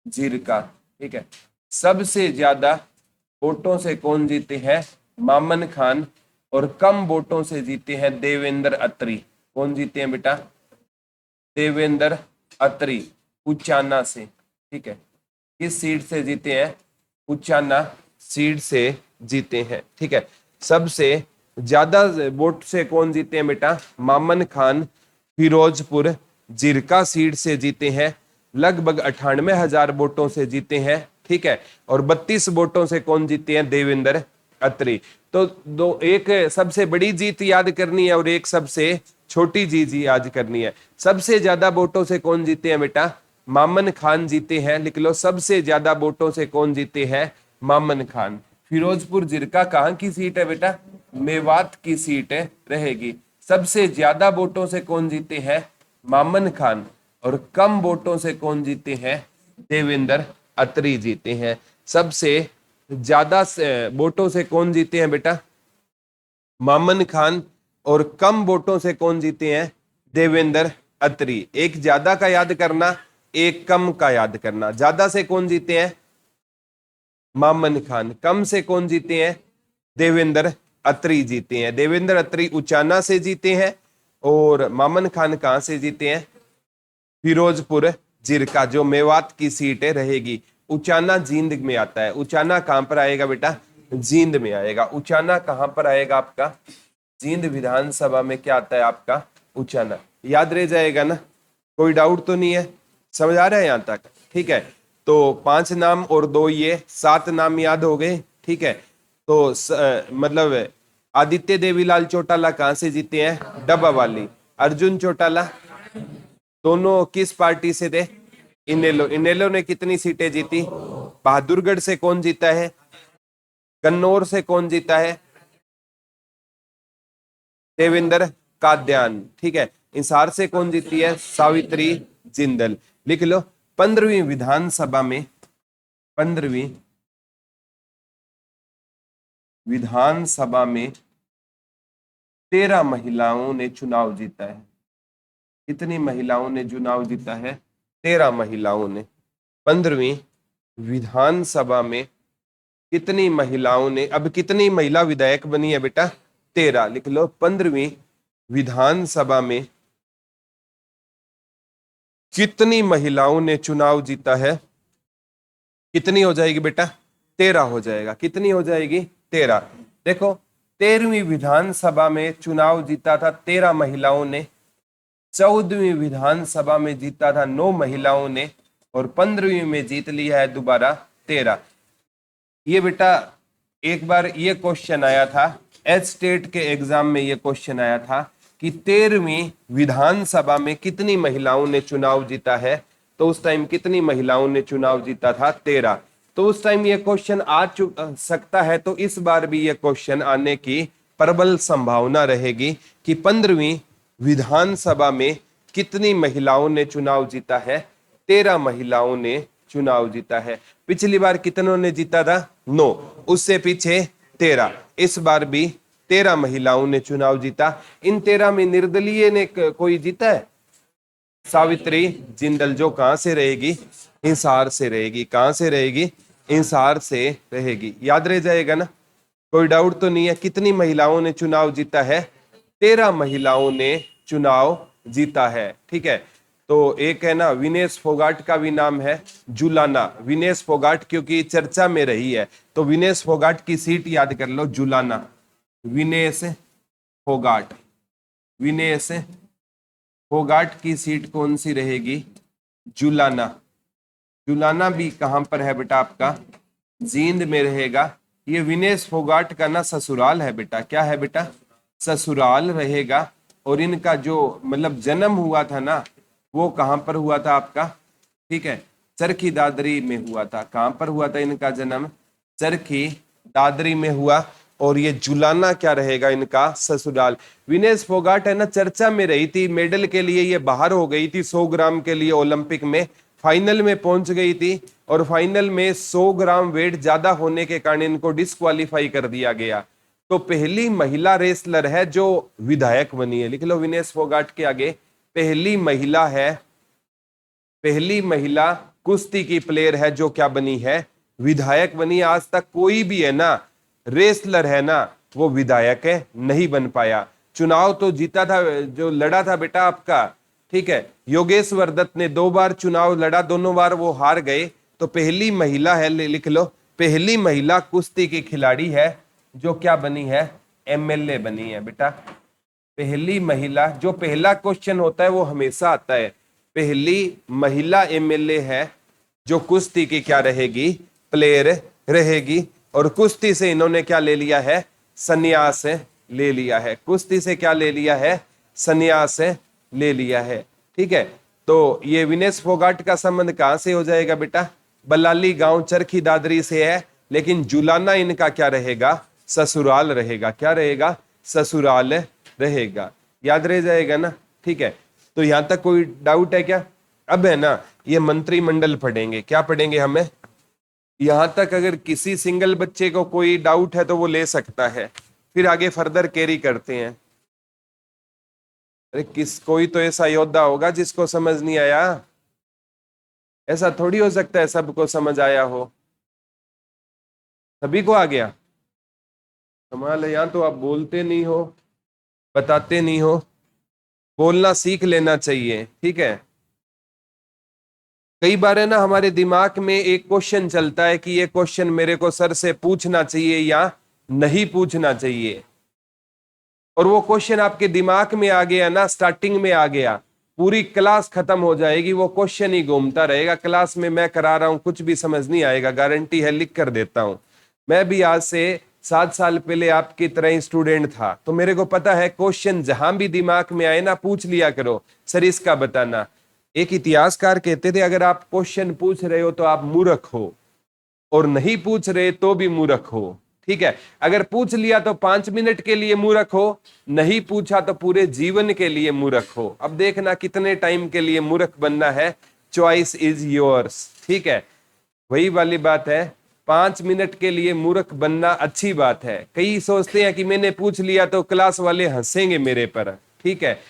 Speaker 1: झिरका। ठीक है। सबसे ज्यादा वोटों से कौन जीते हैं? मामन खान। और कम वोटों से जीते हैं देवेंद्र अत्री। कौन जीते हैं बेटा? देवेंद्र अत्री उचाना से। ठीक है। किस सीट से जीते हैं? उचाना सीट से जीते हैं। ठीक है। सबसे ज्यादा वोट से कौन जीते हैं बेटा? मामन खान फिरोजपुर जिरका सीट से जीते हैं। लगभग 98,000 वोटों से जीते हैं। ठीक है। और 32 वोटों से कौन जीते हैं? देवेंद्र अत्री। तो दो, एक सबसे बड़ी जीत याद करनी है और एक सबसे छोटी जीत याद करनी है। सबसे ज्यादा वोटों से कौन जीते हैं बेटा? मामन खान जीते हैं। लिख लो, सबसे ज्यादा वोटों से कौन जीते हैं? मामन खान। फिरोजपुर जिरका कहां की सीट है बेटा? मेवात की सीट रहेगी। सबसे ज्यादा वोटों से कौन जीते हैं? मामन खान। और कम वोटों से कौन जीते हैं? देवेंद्र अत्री जीते हैं। सबसे ज्यादा वोटों से कौन जीते हैं बेटा? मामन खान। और कम वोटों से कौन जीते हैं? देवेंद्र अत्री। एक ज्यादा का याद करना, एक कम का याद करना। ज्यादा से कौन जीते हैं? मामन खान। कम से कौन जीते हैं? देवेंद्र अत्री जीते हैं। देवेंद्र अत्री उचाना से जीते हैं। और मामन खान कहां से जीते हैं? फिरोजपुर जिरका, जो मेवात की सीट रहेगी। उचाना जींद में आता है। उचाना कहां पर आएगा बेटा? जींद में आएगा। उचाना कहां पर आएगा आपका? जींद विधानसभा में क्या आता है आपका? उचाना। याद रह जाएगा ना? कोई डाउट तो नहीं है? समझ आ रहा है यहां तक? ठीक है, तो 5 नाम और 2 ये 7 नाम याद हो गए। ठीक है, तो मतलब आदित्य देवीलाल चौटाला कहां से जीते हैं? डब्बा वाली। अर्जुन चौटाला दोनों किस पार्टी से थे? इनेलो। इनेलो ने कितनी सीटें जीती? बहादुरगढ़ से कौन जीता है? कन्नौर से कौन जीता है? देवेंद्र काद्यान। ठीक है, हिसार से कौन जीती है? सावित्री जिंदल। लिख लो, 15वीं विधानसभा में 15वीं विधानसभा में 13 महिलाओं ने चुनाव जीता है। कितनी महिलाओं ने चुनाव जीता है? 13 महिलाओं ने। 15वीं विधानसभा में कितनी महिलाओं ने, अब कितनी महिला विधायक बनी है बेटा? 13। लिख लो, 15वीं विधानसभा में कितनी महिलाओं ने चुनाव जीता है? कितनी हो जाएगी बेटा? 13 हो जाएगा। कितनी हो जाएगी? 13। देखो, 13वीं विधानसभा में चुनाव जीता था 13 महिलाओं ने। 14वीं विधानसभा में जीता था 9 महिलाओं ने। और 15वीं में जीत लिया है दोबारा 13। ये बेटा एक बार ये क्वेश्चन आया था, एच स्टेट के एग्जाम में ये क्वेश्चन आया था कि 13वीं विधानसभा में कितनी महिलाओं ने चुनाव जीता है। तो उस टाइम कितनी महिलाओं ने चुनाव जीता था? 13। तो उस टाइम ये क्वेश्चन आ सकता है, तो इस बार भी ये क्वेश्चन आने की प्रबल संभावना रहेगी कि 15वीं विधानसभा में कितनी महिलाओं ने चुनाव जीता है? 13 महिलाओं ने चुनाव जीता है। पिछली बार कितनों ने जीता था? 9। उससे पीछे 13। इस बार भी 13 महिलाओं ने चुनाव जीता। इन 13 में निर्दलीय ने कोई जीता है? सावित्री जिंदल, जो कहां से रहेगी? हिसार से रहेगी। कहां से रहेगी? हिसार से रहेगी। याद रह जाएगा ना? कोई डाउट तो नहीं है? कितनी महिलाओं ने चुनाव जीता है? 13 महिलाओं ने चुनाव जीता है। ठीक है, तो एक है ना, विनेश फोगाट का भी नाम है जुलाना। विनेश फोगाट क्योंकि चर्चा में रही है, तो विनेश फोगाट की सीट याद कर लो, जुलाना। विनेश फोगाट। विनेश फोगाट की सीट कौन सी रहेगी? जुलाना। जुलाना भी कहां पर है बेटा आपका? जींद में रहेगा। ये विनेश फोगाट का ना ससुराल है बेटा। क्या है बेटा? ससुराल रहेगा। और इनका जो मतलब जन्म हुआ था ना, वो कहां पर हुआ था आपका? ठीक है, चरखी दादरी में हुआ था। कहां पर हुआ था इनका जन्म? चरखी दादरी में हुआ। और ये जुलाना क्या रहेगा? इनका ससुराल। विनेश फोगाट है ना, चर्चा में रही थी, मेडल के लिए ये बाहर हो गई थी 100 ग्राम के लिए ओलंपिक में। फाइनल में पहुंच गई थी और फाइनल में 100 ग्राम वेट ज्यादा होने के कारण इनको डिस्क्वालीफाई कर दिया गया। तो पहली महिला रेसलर है जो विधायक बनी है। लिख लो, विनेश फोगाट के आगे पहली महिला है, पहली महिला कुश्ती की प्लेयर है जो क्या बनी है? विधायक बनी। आज तक कोई भी है ना रेसलर है ना, वो विधायक है नहीं बन पाया। चुनाव तो जीता था, जो लड़ा था बेटा आपका, ठीक है, योगेश्वर दत्त ने 2 बार चुनाव लड़ा, दोनों बार वो हार गए। तो पहली महिला है, लिख लो, पहली महिला कुश्ती की खिलाड़ी है जो क्या बनी है? एमएलए बनी है बेटा। पहली महिला, जो पहला क्वेश्चन होता है वो हमेशा आता है, पहली महिला एमएलए है जो कुश्ती की क्या रहेगी? प्लेयर रहेगी। और कुश्ती से इन्होंने क्या ले लिया है? संन्यास ले लिया है। कुश्ती से क्या ले लिया है? संन्यास ले लिया है। ठीक है, तो ये विनेश फोगाट का संबंध कहां से हो जाएगा बेटा? बलाली गांव चरखी दादरी से है। लेकिन जुलाना इनका क्या रहेगा? ससुराल रहेगा। क्या रहेगा? ससुराल रहेगा। याद रह जाएगा ना? ठीक है, तो यहां तक कोई डाउट है क्या? अब है ना, ये मंत्रिमंडल पढ़ेंगे, क्या पढ़ेंगे हमें? यहां तक अगर किसी सिंगल बच्चे को कोई डाउट है तो वो ले सकता है, फिर आगे फर्दर कैरी करते हैं। अरे कोई तो ऐसा योद्धा होगा जिसको समझ नहीं आया। ऐसा थोड़ी हो सकता है सबको समझ आया हो। सभी को आ गया? कमाल है, यहाँ तो आप बोलते नहीं हो, बताते नहीं हो। बोलना सीख लेना चाहिए, ठीक है। कई बार है ना, हमारे दिमाग में एक क्वेश्चन चलता है कि ये क्वेश्चन मेरे को सर से पूछना चाहिए या नहीं पूछना चाहिए, और वो क्वेश्चन आपके दिमाग में आ गया ना, स्टार्टिंग में आ गया, पूरी क्लास खत्म हो जाएगी, वो क्वेश्चन ही घूमता रहेगा। क्लास में मैं करा रहा हूं, कुछ भी समझ नहीं आएगा, गारंटी है, लिख कर देता हूं। मैं भी आज से 7 साल पहले आपकी तरह ही स्टूडेंट था, तो मेरे को पता है क्वेश्चन जहां भी दिमाग में आए ना, पूछ लिया करो, सर इसका बताना। एक इतिहासकार कहते थे, अगर आप क्वेश्चन पूछ रहे हो तो आप मूर्ख हो, और नहीं पूछ रहे तो भी मूर्ख हो, ठीक है। अगर पूछ लिया तो 5 मिनट के लिए मूर्ख हो, नहीं पूछा तो पूरे जीवन के लिए मूर्ख हो। अब देखना कितने टाइम के लिए मूर्ख बनना है, चॉइस इज योर्स, ठीक है। वही वाली बात है, 5 मिनट के लिए मूर्ख बनना अच्छी बात है। कई सोचते हैं कि मैंने पूछ लिया तो क्लास वाले हंसेंगे मेरे पर, ठीक है।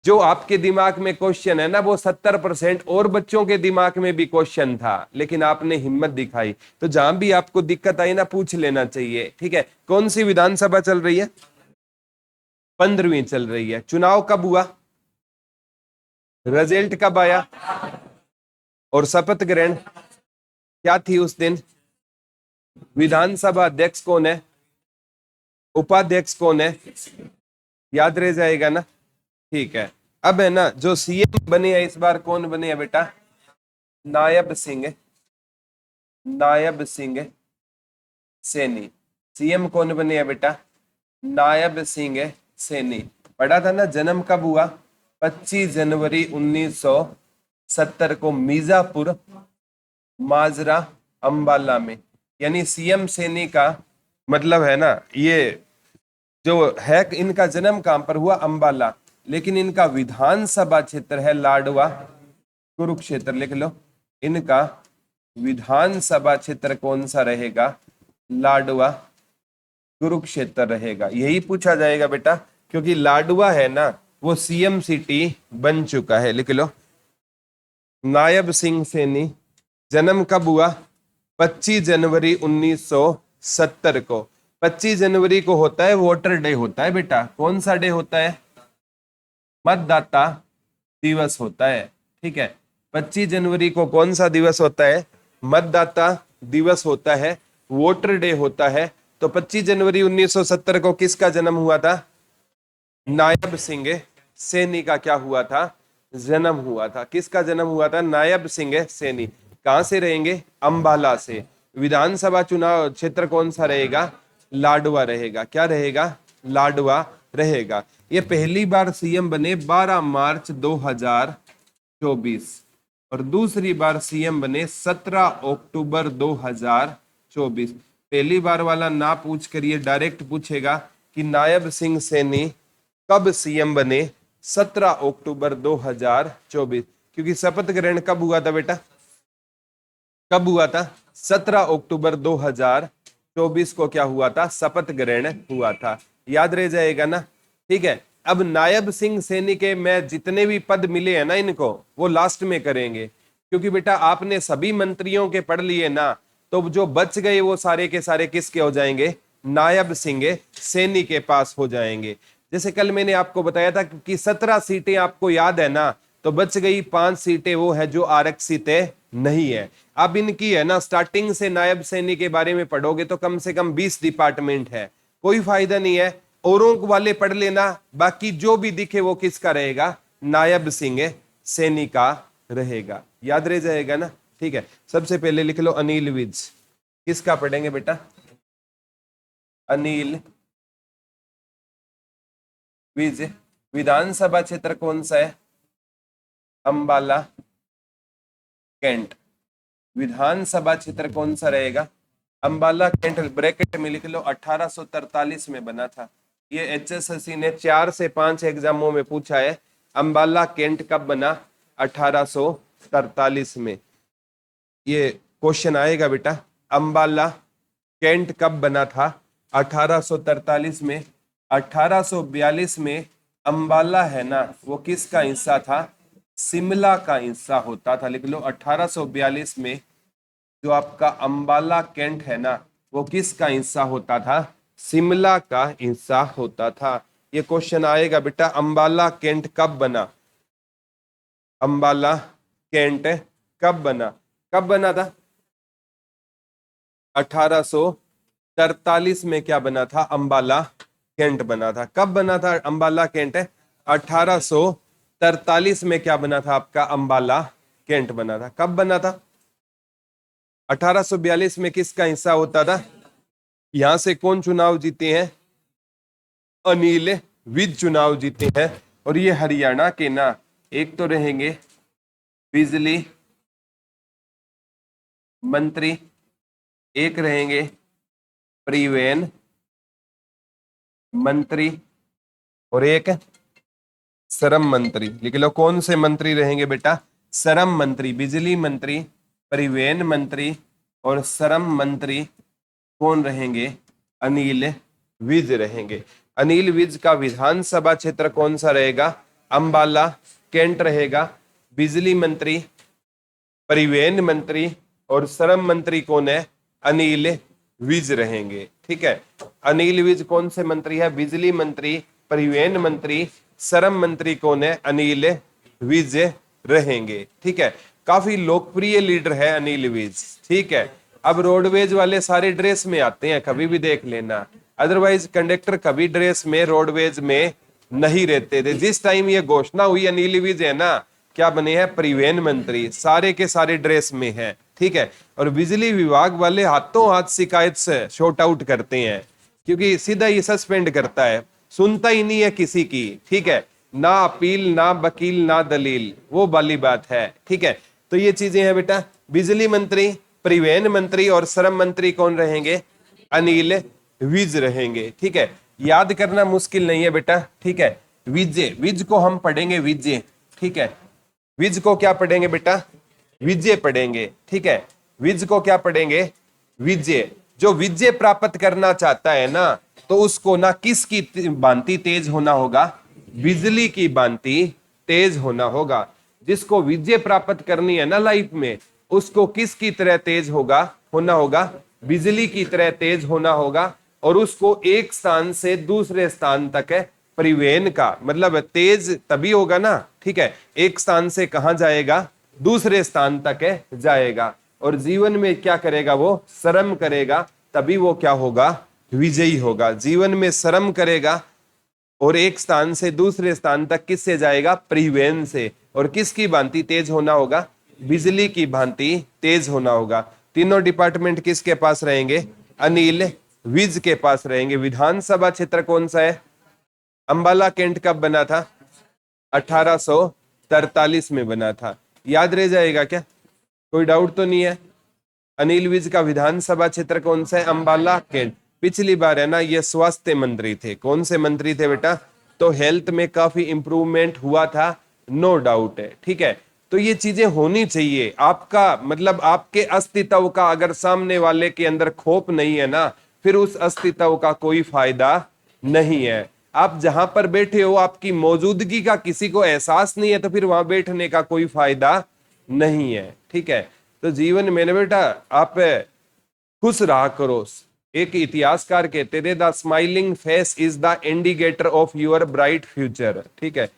Speaker 1: जो आपके दिमाग में क्वेश्चन है ना, वो 70% और बच्चों के दिमाग में भी क्वेश्चन था, लेकिन आपने हिम्मत दिखाई। तो जहां भी आपको दिक्कत आई ना, पूछ लेना चाहिए, ठीक है। कौन सी विधानसभा चल रही है? 15वीं चल रही है। चुनाव कब हुआ? रिजल्ट कब आया? और शपथ ग्रहण क्या थी उस दिन? विधानसभा अध्यक्ष कौन है? उपाध्यक्ष कौन है? याद रह जाएगा ना, ठीक है। अब है ना, जो सीएम बने हैं इस बार, कौन बने हैं बेटा? नायब सिंह, नायब सिंह सैनी। सीएम कौन बने हैं बेटा? नायब सिंह सैनी। पढ़ा था ना, जन्म कब हुआ? 25 जनवरी 1970 को मिर्जापुर माजरा अंबाला में। यानी सीएम सैनी का मतलब है ना, ये जो है, इनका जन्म कहां पर हुआ? अंबाला, लेकिन इनका विधानसभा क्षेत्र है लाडवा कुरुक्षेत्र। लिख लो, इनका विधानसभा क्षेत्र कौन सा रहेगा? लाडवा कुरुक्षेत्र रहेगा। यही पूछा जाएगा बेटा, क्योंकि लाडवा है ना, वो सीएम सिटी बन चुका है। लिख लो, नायब सिंह सैनी जन्म कब हुआ? 25 जनवरी 1970 को। 25 जनवरी को होता है वोटर डे, होता है बेटा। कौन सा डे होता है? मतदाता दिवस होता है, ठीक है। 25 जनवरी को कौन सा दिवस होता है? मतदाता दिवस होता है, वोटर डे होता है। तो 25 जनवरी 1970 को किसका जन्म हुआ था? नायब सिंह सैनी का क्या हुआ था? जन्म हुआ था। किसका जन्म हुआ था? नायब सिंह सैनी। कहां से रहेंगे? अंबाला से। विधानसभा चुनाव क्षेत्र कौन सा रहेगा? लाडवा रहेगा। क्या रहेगा? लाडवा रहेगा। ये पहली बार सीएम बने 12 मार्च 2024, और दूसरी बार सीएम बने 17 अक्टूबर 2024। पहली बार वाला ना पूछ कर ये डायरेक्ट पूछेगा कि नायब सिंह सैनी कब सीएम बने? 17 अक्टूबर 2024। क्योंकि शपथ ग्रहण कब हुआ था बेटा? कब हुआ था? 17 अक्टूबर 2024 को क्या हुआ था? शपथ ग्रहण हुआ था। याद रह जाएगा ना, ठीक है। अब नायब सिंह सैनी के मैं जितने भी पद मिले हैं ना इनको, वो लास्ट में करेंगे, क्योंकि बेटा आपने सभी मंत्रियों के पढ़ लिए ना, तो जो बच गए वो सारे के सारे किसके हो जाएंगे? नायब सिंह सैनी के पास हो जाएंगे। जैसे कल मैंने आपको बताया था कि 17 सीटें आपको याद है ना, तो बच गई 5 सीटें वो है जो आरक्षित नहीं है। अब इनकी है ना, स्टार्टिंग से नायब सैनी के बारे में पढ़ोगे तो कम से कम 20 डिपार्टमेंट है, कोई फायदा नहीं है। औरों वाले पढ़ लेना, बाकी जो भी दिखे वो किसका रहेगा? नायब सिंह सैनी का रहेगा। याद रह जाएगा ना, ठीक है। सबसे पहले लिख लो अनिल विज। किसका पढ़ेंगे बेटा? अनिल विज। विधानसभा क्षेत्र कौन सा है? अंबाला कैंट। विधानसभा क्षेत्र कौन सा रहेगा? अंबाला कैंट। ब्रैकेट में लिख लो 1843 में बना था। ये एचएसएससी ने 4 से 5 एग्जामों में पूछा है, अंबाला कैंट कब बना? 1843 1843 में। ये क्वेश्चन आएगा बेटा। अंबाला कैंट कब बना था? 1843 में। 1842 में अंबाला है ना, वो किसका हिस्सा था? शिमला का हिस्सा होता था। लिख लो, 1842 में जो आपका अंबाला कैंट है ना, वो किसका हिस्सा होता था? शिमला का हिस्सा होता था। ये क्वेश्चन आएगा बेटा, अंबाला कैंट कब बना? अंबाला कैंट कब बना? कब बना था? 1843 में क्या बना था? अंबाला कैंट बना था। कब बना था अंबाला कैंट? 1843 में क्या बना था आपका? अंबाला कैंट बना था। कब बना था? 1842 में किसका हिस्सा होता था? यहां से कौन चुनाव जीते हैं? अनिल विज चुनाव जीते हैं। और ये हरियाणा के ना, एक तो रहेंगे बिजली मंत्री, एक रहेंगे परिवहन मंत्री, और एक श्रम मंत्री। लिख लो, कौन से मंत्री रहेंगे बेटा? श्रम मंत्री। बिजली मंत्री, परिवहन मंत्री और श्रम मंत्री कौन रहेंगे? अनिल विज रहेंगे। अनिल विज का विधानसभा क्षेत्र कौन सा रहेगा? अंबाला कैंट रहेगा। बिजली मंत्री, परिवहन मंत्री और श्रम मंत्री कौन है? अनिल विज रहेंगे। ठीक है, अनिल विज कौन से मंत्री है? बिजली मंत्री, परिवहन मंत्री, श्रम मंत्री कौन है? अनिल विज रहेंगे। ठीक है, काफी लोकप्रिय लीडर है अनिल विज। ठीक है, अब रोडवेज वाले सारे ड्रेस में आते हैं, कभी भी देख लेना। अदरवाइज कंडक्टर कभी ड्रेस में रोडवेज में नहीं रहते थे। जिस टाइम ये घोषणा हुई अनिल विज है ना, क्या बने हैं? परिवहन मंत्री। सारे के सारे ड्रेस में है। ठीक है, और बिजली विभाग वाले हाथों हाथ शिकायत से शॉर्ट आउट करते हैं, क्योंकि सीधा ही सस्पेंड करता है, सुनता ही नहीं है किसी की। ठीक है, ना अपील, ना वकील, ना दलील, वो वाली बात है। ठीक है, तो ये चीजें हैं बेटा। बिजली मंत्री, परिवहन मंत्री और श्रम मंत्री कौन रहेंगे? अनिल विज रहेंगे। ठीक है, याद करना मुश्किल नहीं है बेटा। ठीक है, विजय, विज को हम पढ़ेंगे विजय। ठीक है, विज को क्या पढ़ेंगे बेटा? विजय पढ़ेंगे। ठीक है, विज को क्या पढ़ेंगे? विजय। जो विजय प्राप्त करना चाहता है ना, तो उसको ना किसकी भांति तेज होना होगा? बिजली की भांति तेज होना होगा। जिसको विजय प्राप्त करनी है ना लाइफ में, उसको किसकी तरह तेज होना होगा? बिजली की तरह तेज होना होगा। और उसको एक स्थान से दूसरे स्थान तक है परिवहन का मतलब तेज तभी होगा ना। ठीक है, एक स्थान से कहां जाएगा? दूसरे स्थान तक है जाएगा। और जीवन में क्या करेगा? वो श्रम करेगा, तभी वो क्या होगा? विजयी होगा। जीवन में श्रम करेगा और एक स्थान से दूसरे स्थान तक किससे जाएगा? परिवहन से। और किसकी भांति तेज होना होगा? बिजली की भांति तेज होना होगा। तीनों डिपार्टमेंट किसके पास रहेंगे? अनिल विज के पास रहेंगे। विधानसभा क्षेत्र कौन सा है? अंबाला कैंट कब बना था? 1843 में बना था। याद रह जाएगा क्या? कोई डाउट तो नहीं है? अनिल विज का विधानसभा क्षेत्र कौन सा है? अंबाला कैंट। पिछली बार है ना, ये स्वास्थ्य मंत्री थे। कौन से मंत्री थे बेटा? तो हेल्थ में काफी इंप्रूवमेंट हुआ था, नो डाउट है। ठीक है, तो ये चीजें होनी चाहिए। आपका मतलब आपके अस्तित्व का अगर सामने वाले के अंदर खोप नहीं है ना, फिर उस अस्तित्व का कोई फायदा नहीं है। आप जहां पर बैठे हो, आपकी मौजूदगी का किसी को एहसास नहीं है, तो फिर वहां बैठने का कोई फायदा नहीं है। ठीक है, तो जीवन में ना बेटा आप खुश रहा करो। एक इतिहासकार कहते थे, the smiling face is the indicator of your bright future. ठीक है,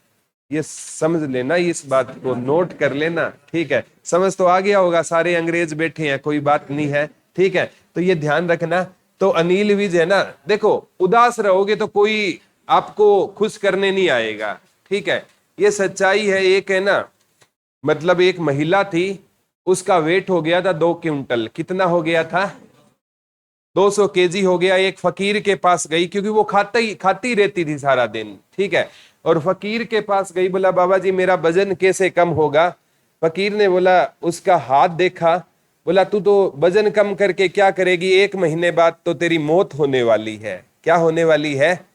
Speaker 1: ये समझ लेना, इस बात को नोट कर लेना। ठीक है, समझ तो आ गया होगा। सारे अंग्रेज बैठे हैं, कोई बात नहीं है। ठीक है, तो ये ध्यान रखना। तो अनिल विज है ना, देखो उदास रहोगे तो कोई आपको खुश करने नहीं आएगा। ठीक है, ये सच्चाई है। एक है ना, मतलब एक महिला थी, उसका वेट हो गया था 2 क्विंटल। कितना हो गया था? 200 केजी हो गया। एक फकीर के पास गई, क्योंकि वो खाती रहती थी सारा दिन। ठीक है, और फकीर के पास गई, बोला बाबा जी मेरा वजन कैसे कम होगा? फकीर ने बोला, उसका हाथ देखा, बोला तू तो वजन कम करके क्या करेगी? 1 महीने बाद तो तेरी मौत होने वाली है। क्या होने वाली है?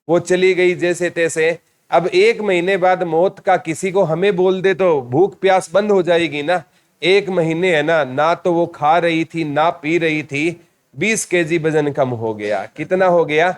Speaker 1: वो चली गई जैसे तैसे अब 1 महीने बाद मौत का किसी को हमें बोल दे तो भूख प्यास बंद हो जाएगी ना। 1 महीने है ना, ना तो वो खा रही थी ना पी रही थी, 20 kg वजन कम हो गया। कितना हो गया?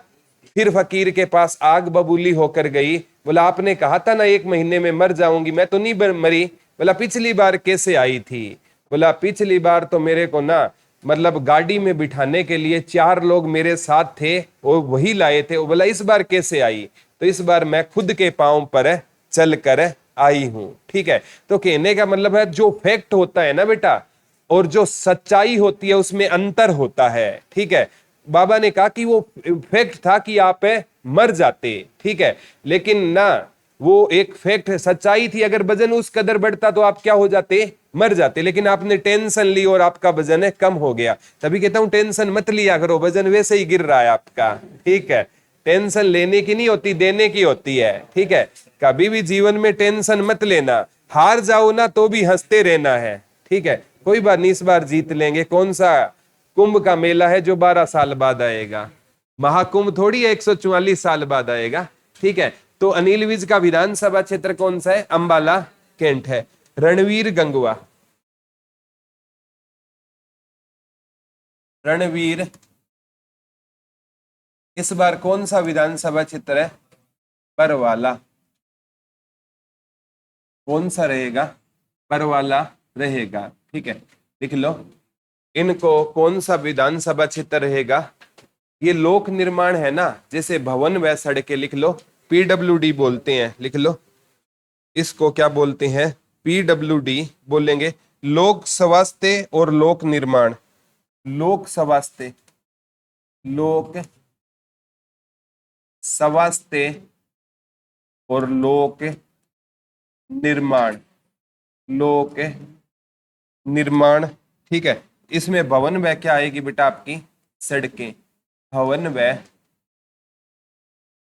Speaker 1: फिर फकीर के पास आग बबूली होकर गई। बोला आपने कहा था ना 1 महीने में मर जाऊंगी, मैं तो नहीं मरी। बोला पिछली बार कैसे आई थी? बोला पिछली बार तो मेरे को ना मतलब गाड़ी में बिठाने के लिए 4 लोग मेरे साथ थे, वो वही लाए थे। वो बोला इस बार कैसे आई? तो इस बार मैं खुद के पांव पर चल कर आई हूं। ठीक है, तो कहने का मतलब है जो फैक्ट होता है ना बेटा, और जो सच्चाई होती है उसमें अंतर होता है। ठीक है, बाबा ने कहा कि वो फैक्ट था कि आप मर जाते, ठीक है, लेकिन ना वो एक फैक्ट है, सच्चाई थी। अगर वजन उस कदर बढ़ता तो आप क्या हो जाते? मर जाते। लेकिन आपने टेंशन ली और आपका वजन कम हो गया। तभी कहता हूं टेंशन मत लिया करो, वजन वैसे ही गिर रहा है आपका। ठीक है, टेंशन लेने की नहीं होती, देने की होती है। ठीक है, कभी भी जीवन में टेंशन मत लेना, हार जाओ ना तो भी हंसते रहना है। ठीक है, कोई बात नहीं, इस बार जीत लेंगे। कौन सा कुंभ का मेला है जो 12 साल बाद आएगा? महाकुंभ थोड़ी है 144 साल बाद आएगा। ठीक है, तो अनिल विज का विधानसभा क्षेत्र कौन सा है? अंबाला कैंट है। रणवीर गंगवा, रणवीर इस बार कौन सा विधानसभा क्षेत्र है? बरवाला। कौन सा रहेगा? बरवाला रहेगा। ठीक है, लिख लो इनको। कौन सा विधानसभा क्षेत्र रहेगा? ये लोक निर्माण है ना, जैसे भवन व सड़कें, लिख लो पीडब्ल्यूडी बोलते हैं, लिख लो इसको। क्या बोलते हैं? पीडब्ल्यूडी बोलेंगे। लोक स्वास्थ्य और लोक निर्माण। लोक स्वास्थ्य, लोक स्वास्थ्य और लोक निर्माण, लोक निर्माण। ठीक है, इसमें भवन व क्या आएगी बेटा? आपकी सड़कें। भवन व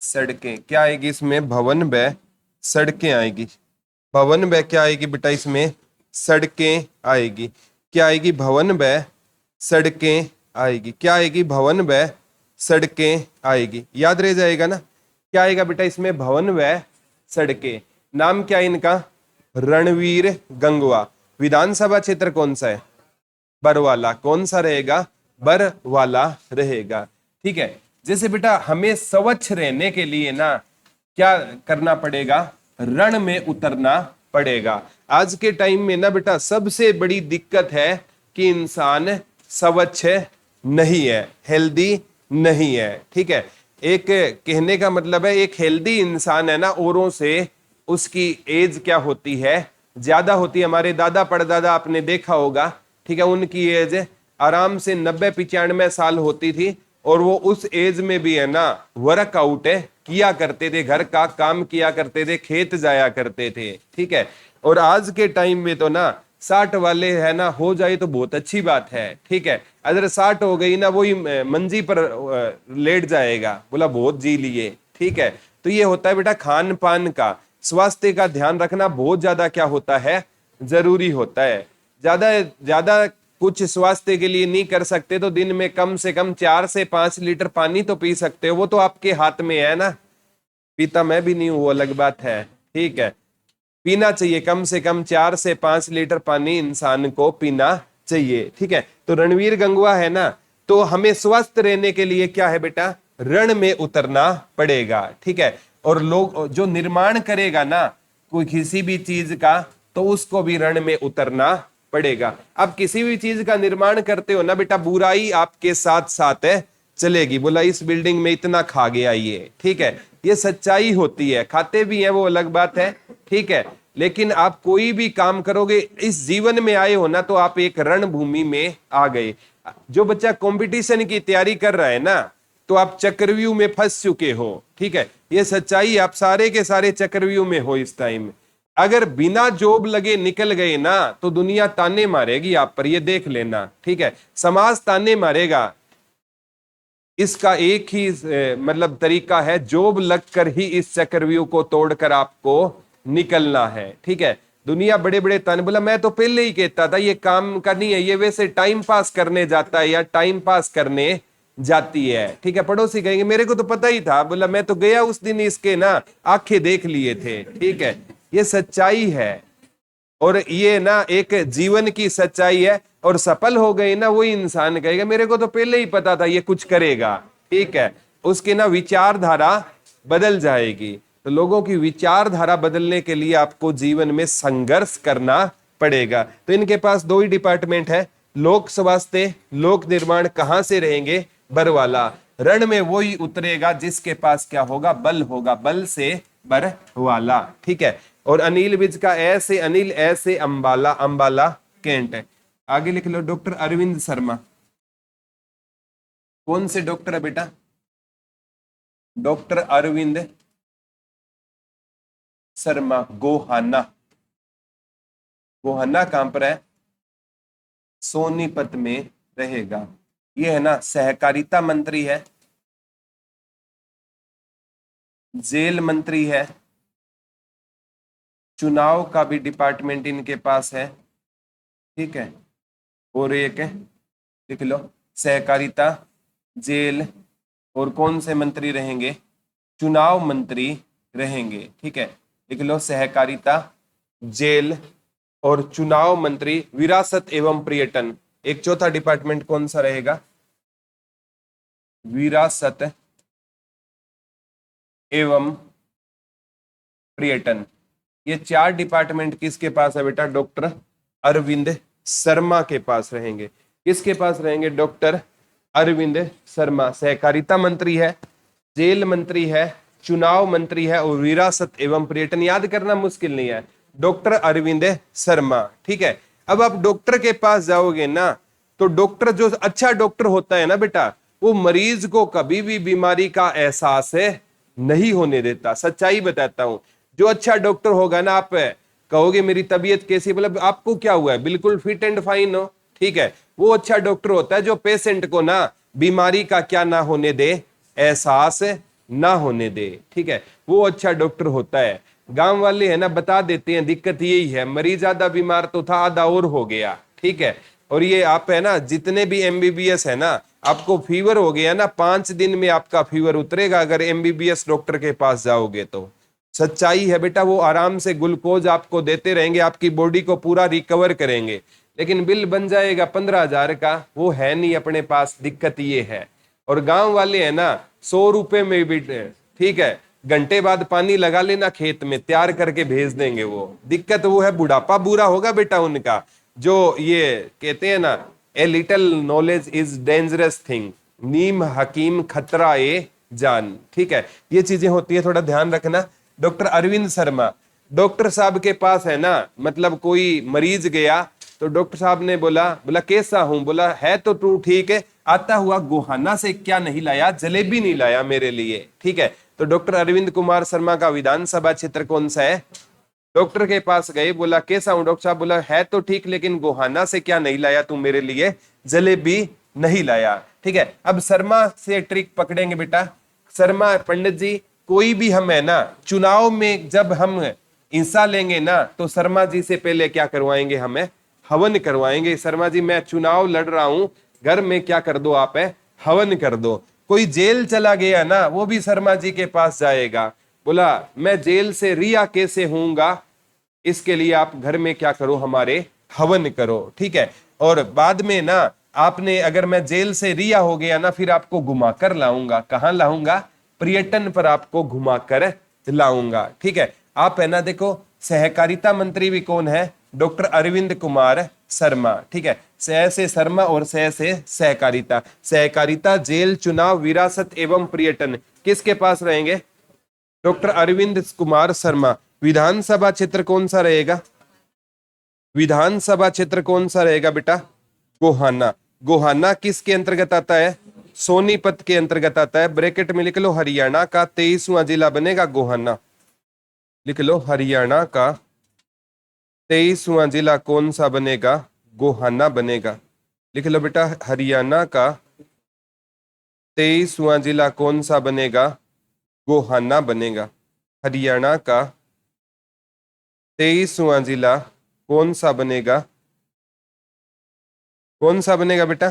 Speaker 1: सड़कें क्या आएगी इसमें? भवन व सड़कें आएगी। भवन व क्या आएगी बेटा इसमें? सड़कें आएगी। क्या आएगी? भवन व सड़कें आएगी। क्या आएगी? भवन व सड़कें आएगी। याद रह जाएगा ना? क्या आएगा बेटा इसमें? भवन व सड़कें। नाम क्या है इनका? रणवीर गंगवा। विधानसभा क्षेत्र कौन सा है? बरवाला। कौन सा रहेगा? बरवाला रहेगा। ठीक है, जैसे बेटा हमें स्वच्छ रहने के लिए ना क्या करना पड़ेगा? रण में उतरना पड़ेगा। आज के टाइम में ना बेटा सबसे बड़ी दिक्कत है कि इंसान स्वच्छ नहीं है, हेल्दी नहीं है। ठीक है, एक कहने का मतलब है एक हेल्दी इंसान है ना, औरों से उसकी एज क्या होती है? ज्यादा होती है। हमारे दादा परदादा आपने देखा होगा, ठीक है, उनकी एज आराम से 90-95 साल होती थी, और वो उस एज में भी है ना वर्कआउट किया करते थे, घर का काम किया करते थे, खेत जाया करते थे। ठीक है, और आज के टाइम में तो ना 60 वाले है ना हो जाए तो बहुत अच्छी बात है। ठीक है, अगर 60 हो गई ना वही मंजी पर लेट जाएगा, बोला बहुत जी लिए। ठीक है, तो ये होता है बेटा खान पान का, स्वास्थ्य का ध्यान रखना बहुत ज्यादा क्या होता है? जरूरी होता है। ज्यादा ज्यादा कुछ स्वास्थ्य के लिए नहीं कर सकते तो दिन में कम से कम 4 से 5 लीटर पानी तो पी सकते हो, वो तो आपके हाथ में है ना। पीता मैं भी नहीं हूं, वो अलग बात है। ठीक है, पीना चाहिए कम से कम 4 से 5 लीटर पानी इंसान को पीना चाहिए। ठीक है, तो रणवीर गंगवा है ना, तो हमें स्वस्थ रहने के लिए क्या है बेटा? रण में उतरना पड़ेगा। ठीक है, और लोग जो निर्माण करेगा ना कोई किसी भी चीज का, तो उसको भी रण में उतरना पड़ेगा। अब किसी भी चीज का निर्माण करते हो ना बेटा, बुराई आपके साथ साथ है चलेगी। बोला इस बिल्डिंग में इतना खा गया ये, ठीक है, ये सच्चाई होती है। खाते भी हैं वो अलग बात है, ठीक है, लेकिन आप कोई भी काम करोगे, इस जीवन में आए हो ना तो आप एक रणभूमि में आ गए। जो बच्चा कंपटीशन की तैयारी कर रहा है ना, तो आप चक्रव्यूह में फंस चुके हो। ठीक है, ये सच्चाई, आप सारे के सारे चक्रव्यूह में हो इस टाइम। अगर बिना जॉब लगे निकल गए ना तो दुनिया ताने मारेगी आप पर, ये देख लेना। ठीक है, समाज ताने मारेगा। इसका एक ही मतलब तरीका है, जॉब लगकर ही इस चक्रव्यूह को तोड़कर आपको निकलना है। ठीक है, दुनिया बड़े बड़े ताने, बोला मैं तो पहले ही कहता था ये काम का नहीं है, ये वैसे टाइम पास करने जाता है या टाइम पास करने जाती है। ठीक है, पड़ोसी कहेंगे मेरे को तो पता ही था, बोला मैं तो गया उस दिन, इसके ना आंखें देख लिए थे। ठीक है, ये सच्चाई है और ये ना एक जीवन की सच्चाई है। और सफल हो गई ना, वही इंसान कहेगा मेरे को तो पहले ही पता था ये कुछ करेगा। ठीक है, उसकी ना विचारधारा बदल जाएगी। तो लोगों की विचारधारा बदलने के लिए आपको जीवन में संघर्ष करना पड़ेगा। तो इनके पास दो ही डिपार्टमेंट है, लोक स्वास्थ्य, लोक निर्माण। कहां से रहेंगे? बरवाला। रण में वही उतरेगा जिसके पास क्या होगा? बल होगा, बल से बरवाला। ठीक है, और अनिल विज का ऐसे अनिल, ऐसे अंबाला, अंबाला कैंट है। आगे लिख लो डॉक्टर अरविंद शर्मा। कौन से डॉक्टर है बेटा? डॉक्टर अरविंद शर्मा, गोहाना। गोहाना कहां पर है? सोनीपत में रहेगा। ये है ना सहकारिता मंत्री है, जेल मंत्री है, चुनाव का भी डिपार्टमेंट इनके पास है। ठीक है, और एक है, लिख लो सहकारिता, जेल, और कौन से मंत्री रहेंगे? चुनाव मंत्री रहेंगे। ठीक है, लिख लो सहकारिता, जेल और चुनाव मंत्री। विरासत एवं पर्यटन, एक चौथा डिपार्टमेंट कौन सा रहेगा? विरासत एवं पर्यटन। ये चार डिपार्टमेंट किसके पास है बेटा? डॉक्टर अरविंद शर्मा के पास रहेंगे। किसके पास रहेंगे? डॉक्टर अरविंद शर्मा। सहकारिता मंत्री है, जेल मंत्री है, चुनाव मंत्री है और विरासत एवं पर्यटन। याद करना मुश्किल नहीं है, डॉक्टर अरविंद शर्मा। ठीक है, अब आप डॉक्टर के पास जाओगे ना, तो डॉक्टर जो अच्छा डॉक्टर होता है ना बेटा, वो मरीज को कभी भी बीमारी का एहसास नहीं होने देता। सच्चाई बताता हूं, जो अच्छा डॉक्टर होगा ना, आप कहोगे मेरी तबीयत कैसी, मतलब आपको क्या हुआ है, बिल्कुल फिट एंड फाइन हो। ठीक है, वो अच्छा डॉक्टर होता है जो पेशेंट को ना बीमारी का क्या ना होने दे, एहसास ना होने दे। ठीक है, वो अच्छा डॉक्टर होता है। गांव वाले है ना बता देते हैं दिक्कत यही है, मरीज आधा बीमार तो था, आधा और हो गया। ठीक है, और ये आप है ना जितने भी एमबीबीएस है ना, आपको फीवर हो गया ना, 5 दिन में आपका फीवर उतरेगा अगर एमबीबीएस डॉक्टर के पास जाओगे तो। सच्चाई है बेटा, वो आराम से ग्लूकोज आपको देते रहेंगे, आपकी बॉडी को पूरा रिकवर करेंगे। लेकिन बिल बन जाएगा 15,000 का, वो है नहीं अपने पास, दिक्कत ये है। और गांव वाले है ना 100 रुपए में भी, ठीक है, घंटे बाद पानी लगा लेना खेत में, तैयार करके भेज देंगे। वो दिक्कत वो है, बुढ़ापा बुरा होगा बेटा उनका। जो ये कहते हैं ना, a little knowledge is dangerous thing, नीम हकीम खतरा ए जान। ठीक है, ये चीजें होती है, थोड़ा ध्यान रखना। डॉक्टर अरविंद शर्मा, डॉक्टर साहब के पास है ना, मतलब कोई मरीज गया तो डॉक्टर साहब ने बोला, बोला कैसा हूं, बोला है तो तू ठीक है, आता हुआ गोहाना से क्या नहीं लाया? जलेबी नहीं लाया मेरे लिए। ठीक है, तो डॉक्टर अरविंद कुमार शर्मा का विधानसभा क्षेत्र कौन सा है? डॉक्टर के पास गए, बोला कैसा हूं डॉक्टर साहब, बोला है तो ठीक, लेकिन गोहाना से क्या नहीं लाया तू मेरे लिए? जलेबी नहीं लाया। ठीक है, अब शर्मा से ट्रिक पकड़ेंगे बेटा। शर्मा पंडित जी, कोई भी हम है ना चुनाव में जब हम हिस्सा लेंगे ना, तो शर्मा जी से पहले क्या करवाएंगे? हमें हवन करवाएंगे। शर्मा जी मैं चुनाव लड़ रहा हूं, घर में क्या कर दो आप, है हवन कर दो। कोई जेल चला गया ना, वो भी शर्मा जी के पास जाएगा, बोला मैं जेल से रिया कैसे होऊंगा, इसके लिए आप घर में क्या करो, हमारे हवन करो। ठीक है, और बाद में ना आपने, अगर मैं जेल से रिया हो गया ना, फिर आपको घुमाकर लाऊंगा। कहां लाऊंगा? पर्यटन पर आपको घुमाकर लाऊंगा। ठीक है, आप है ना देखो, सहकारिता मंत्री भी कौन है? डॉक्टर अरविंद कुमार शर्मा। ठीक है, सह से शर्मा और सह से सहकारिता। सहकारिता, जेल, चुनाव, विरासत एवं पर्यटन किसके पास रहेंगे? डॉक्टर अरविंद कुमार शर्मा। विधानसभा क्षेत्र कौन सा रहेगा? विधानसभा क्षेत्र कौन सा रहेगा बेटा? गोहाना। गोहाना किसके अंतर्गत आता है? सोनीपत के अंतर्गत आता है। ब्रैकेट में लिख लो हरियाणा का 23वां जिला बनेगा गोहाना। लिख लो हरियाणा का 23वां जिला कौन सा बनेगा? गोहाना बनेगा। लिख लो बेटा हरियाणा का 23वां जिला कौन सा बनेगा? गोहाना बनेगा। हरियाणा का 23वां जिला कौन सा बनेगा? कौन सा बनेगा बेटा?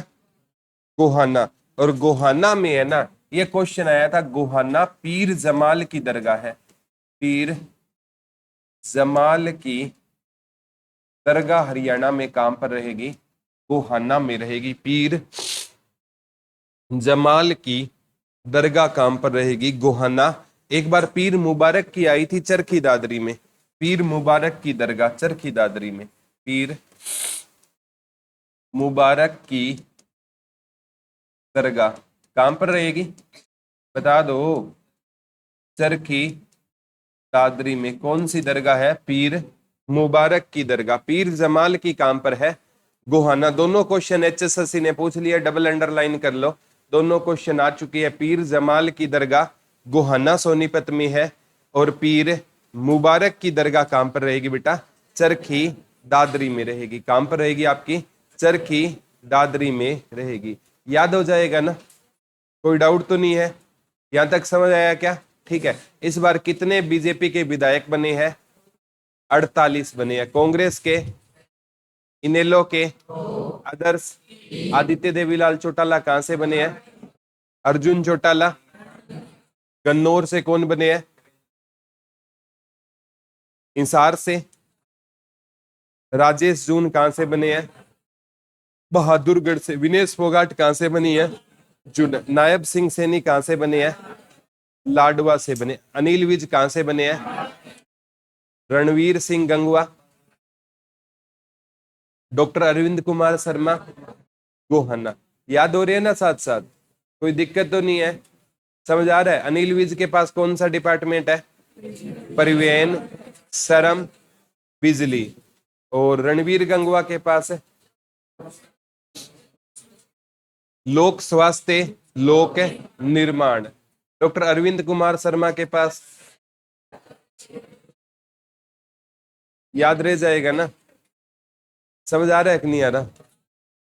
Speaker 1: गोहाना। और गोहाना में है ना, ये क्वेश्चन आया था, गोहाना पीर जमाल की दरगाह है, पीर जमाल की दरगाह हरियाणा में कहां पर रहेगी, गोहाना में रहेगी। पीर जमाल की दरगाह कहां पर रहेगी, गोहाना। एक बार पीर मुबारक की आई थी चरखी दादरी में, पीर मुबारक की दरगाह चरखी दादरी में, पीर मुबारक की दरगाह कहां पर रहेगी, बता दो। चरखी दादरी में कौन सी दरगाह है, पीर मुबारक की दरगाह। पीर जमाल की कहां पर है, गोहाना। दोनों क्वेश्चन एचएसएससी ने पूछ लिया, डबल अंडरलाइन कर लो, दोनों क्वेश्चन आ चुकी है। पीर जमाल की दरगाह गोहाना सोनीपत में है, और पीर मुबारक की दरगाह कहां पर रहेगी बेटा, चरखी दादरी में रहेगी। कहां पर रहेगी आपकी, चरखी दादरी में रहेगी। याद हो जाएगा ना, कोई डाउट तो नहीं है, यहां तक समझ आया क्या? ठीक है। इस बार कितने बीजेपी के विधायक बने हैं, 48 बने हैं। कांग्रेस के, इनेलो के, आदर्श, आदित्य देवीलाल चौटाला कहां से बने हैं, अर्जुन चौटाला। गन्नौर से कौन बने हैं, इंसार से। राजेश जून कहां से बने हैं, बहादुरगढ़ से। विनेश फोगाट कहां से बनी है, नायब सिंह सैनी कहां से बने हैं, लाडवा से बने। अनिल विज कहां से बने हैं, रणवीर सिंह गंगवा। डॉक्टर अरविंद कुमार शर्मा, गोहाना। याद हो रही है ना साथ साथ, कोई दिक्कत तो नहीं है, समझ आ रहा है? अनिल विज के पास कौन सा डिपार्टमेंट है, परिवहन, श्रम, बिजली। और रणवीर गंगवा के पास है लोक स्वास्थ्य, लोक निर्माण। डॉक्टर अरविंद कुमार शर्मा के पास, याद रह जाएगा ना, समझ आ रहा है कि नहीं आ रहा?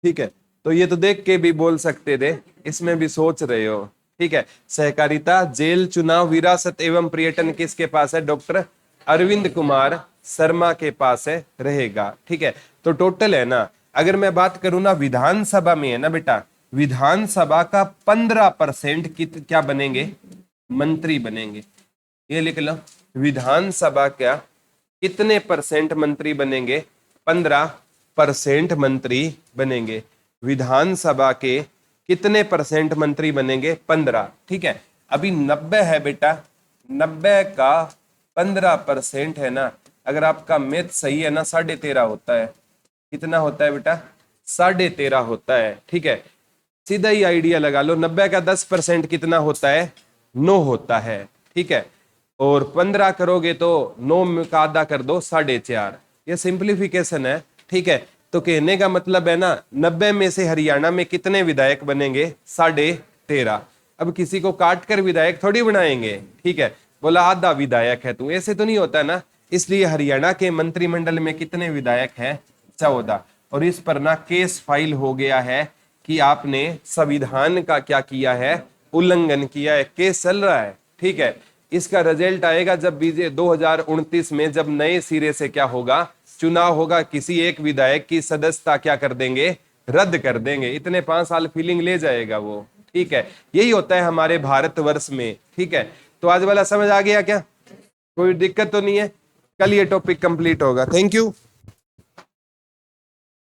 Speaker 1: ठीक है, तो ये तो देख के भी बोल सकते थे, इसमें भी सोच रहे हो। ठीक है, सहकारिता, जेल, चुनाव, विरासत एवं पर्यटन किसके पास है, डॉक्टर अरविंद कुमार शर्मा के पास है, रहेगा। ठीक है, तो टोटल है ना, अगर मैं बात करूं ना, विधानसभा में है ना बेटा, विधानसभा का 15% क्या बनेंगे, मंत्री बनेंगे। ये लिख लो, विधानसभा का कितने परसेंट मंत्री बनेंगे, 15% मंत्री बनेंगे। विधानसभा के कितने परसेंट मंत्री बनेंगे, 15। ठीक है, अभी 90 है बेटा, 90 का 15% है ना, अगर आपका मैथ सही है ना, 13.5 होता है। कितना होता है बेटा, 13.5 होता है। ठीक है, सीधा ही आइडिया लगा लो, 90 का 10% कितना होता है, 9 होता है। ठीक है, और 15 करोगे तो 9 का आधा कर दो, 4.5। ये सिंप्लीफिकेशन है। ठीक है, तो कहने का मतलब है ना, 90 में से हरियाणा में कितने विधायक बनेंगे, 13.5। अब किसी को काट कर विधायक थोड़ी बनाएंगे। ठीक है, बोला आधा विधायक है तू, ऐसे तो नहीं होता ना। इसलिए हरियाणा के मंत्रिमंडल में कितने विधायक हैं, 14। और इस पर ना केस फाइल हो गया है कि आपने संविधान का क्या किया है, उल्लंघन किया है, केस चल रहा है। ठीक है, इसका रिजल्ट आएगा जब 2029 में, जब नए सिरे से क्या होगा, चुनाव होगा, किसी एक विधायक की सदस्यता क्या कर देंगे, रद्द कर देंगे। इतने 5 साल फीलिंग ले जाएगा वो। ठीक है, यही होता है हमारे भारतवर्ष में। ठीक है, तो आज वाला समझ आ गया क्या, कोई दिक्कत तो नहीं है? कल ये टॉपिक कंप्लीट होगा। Thank you.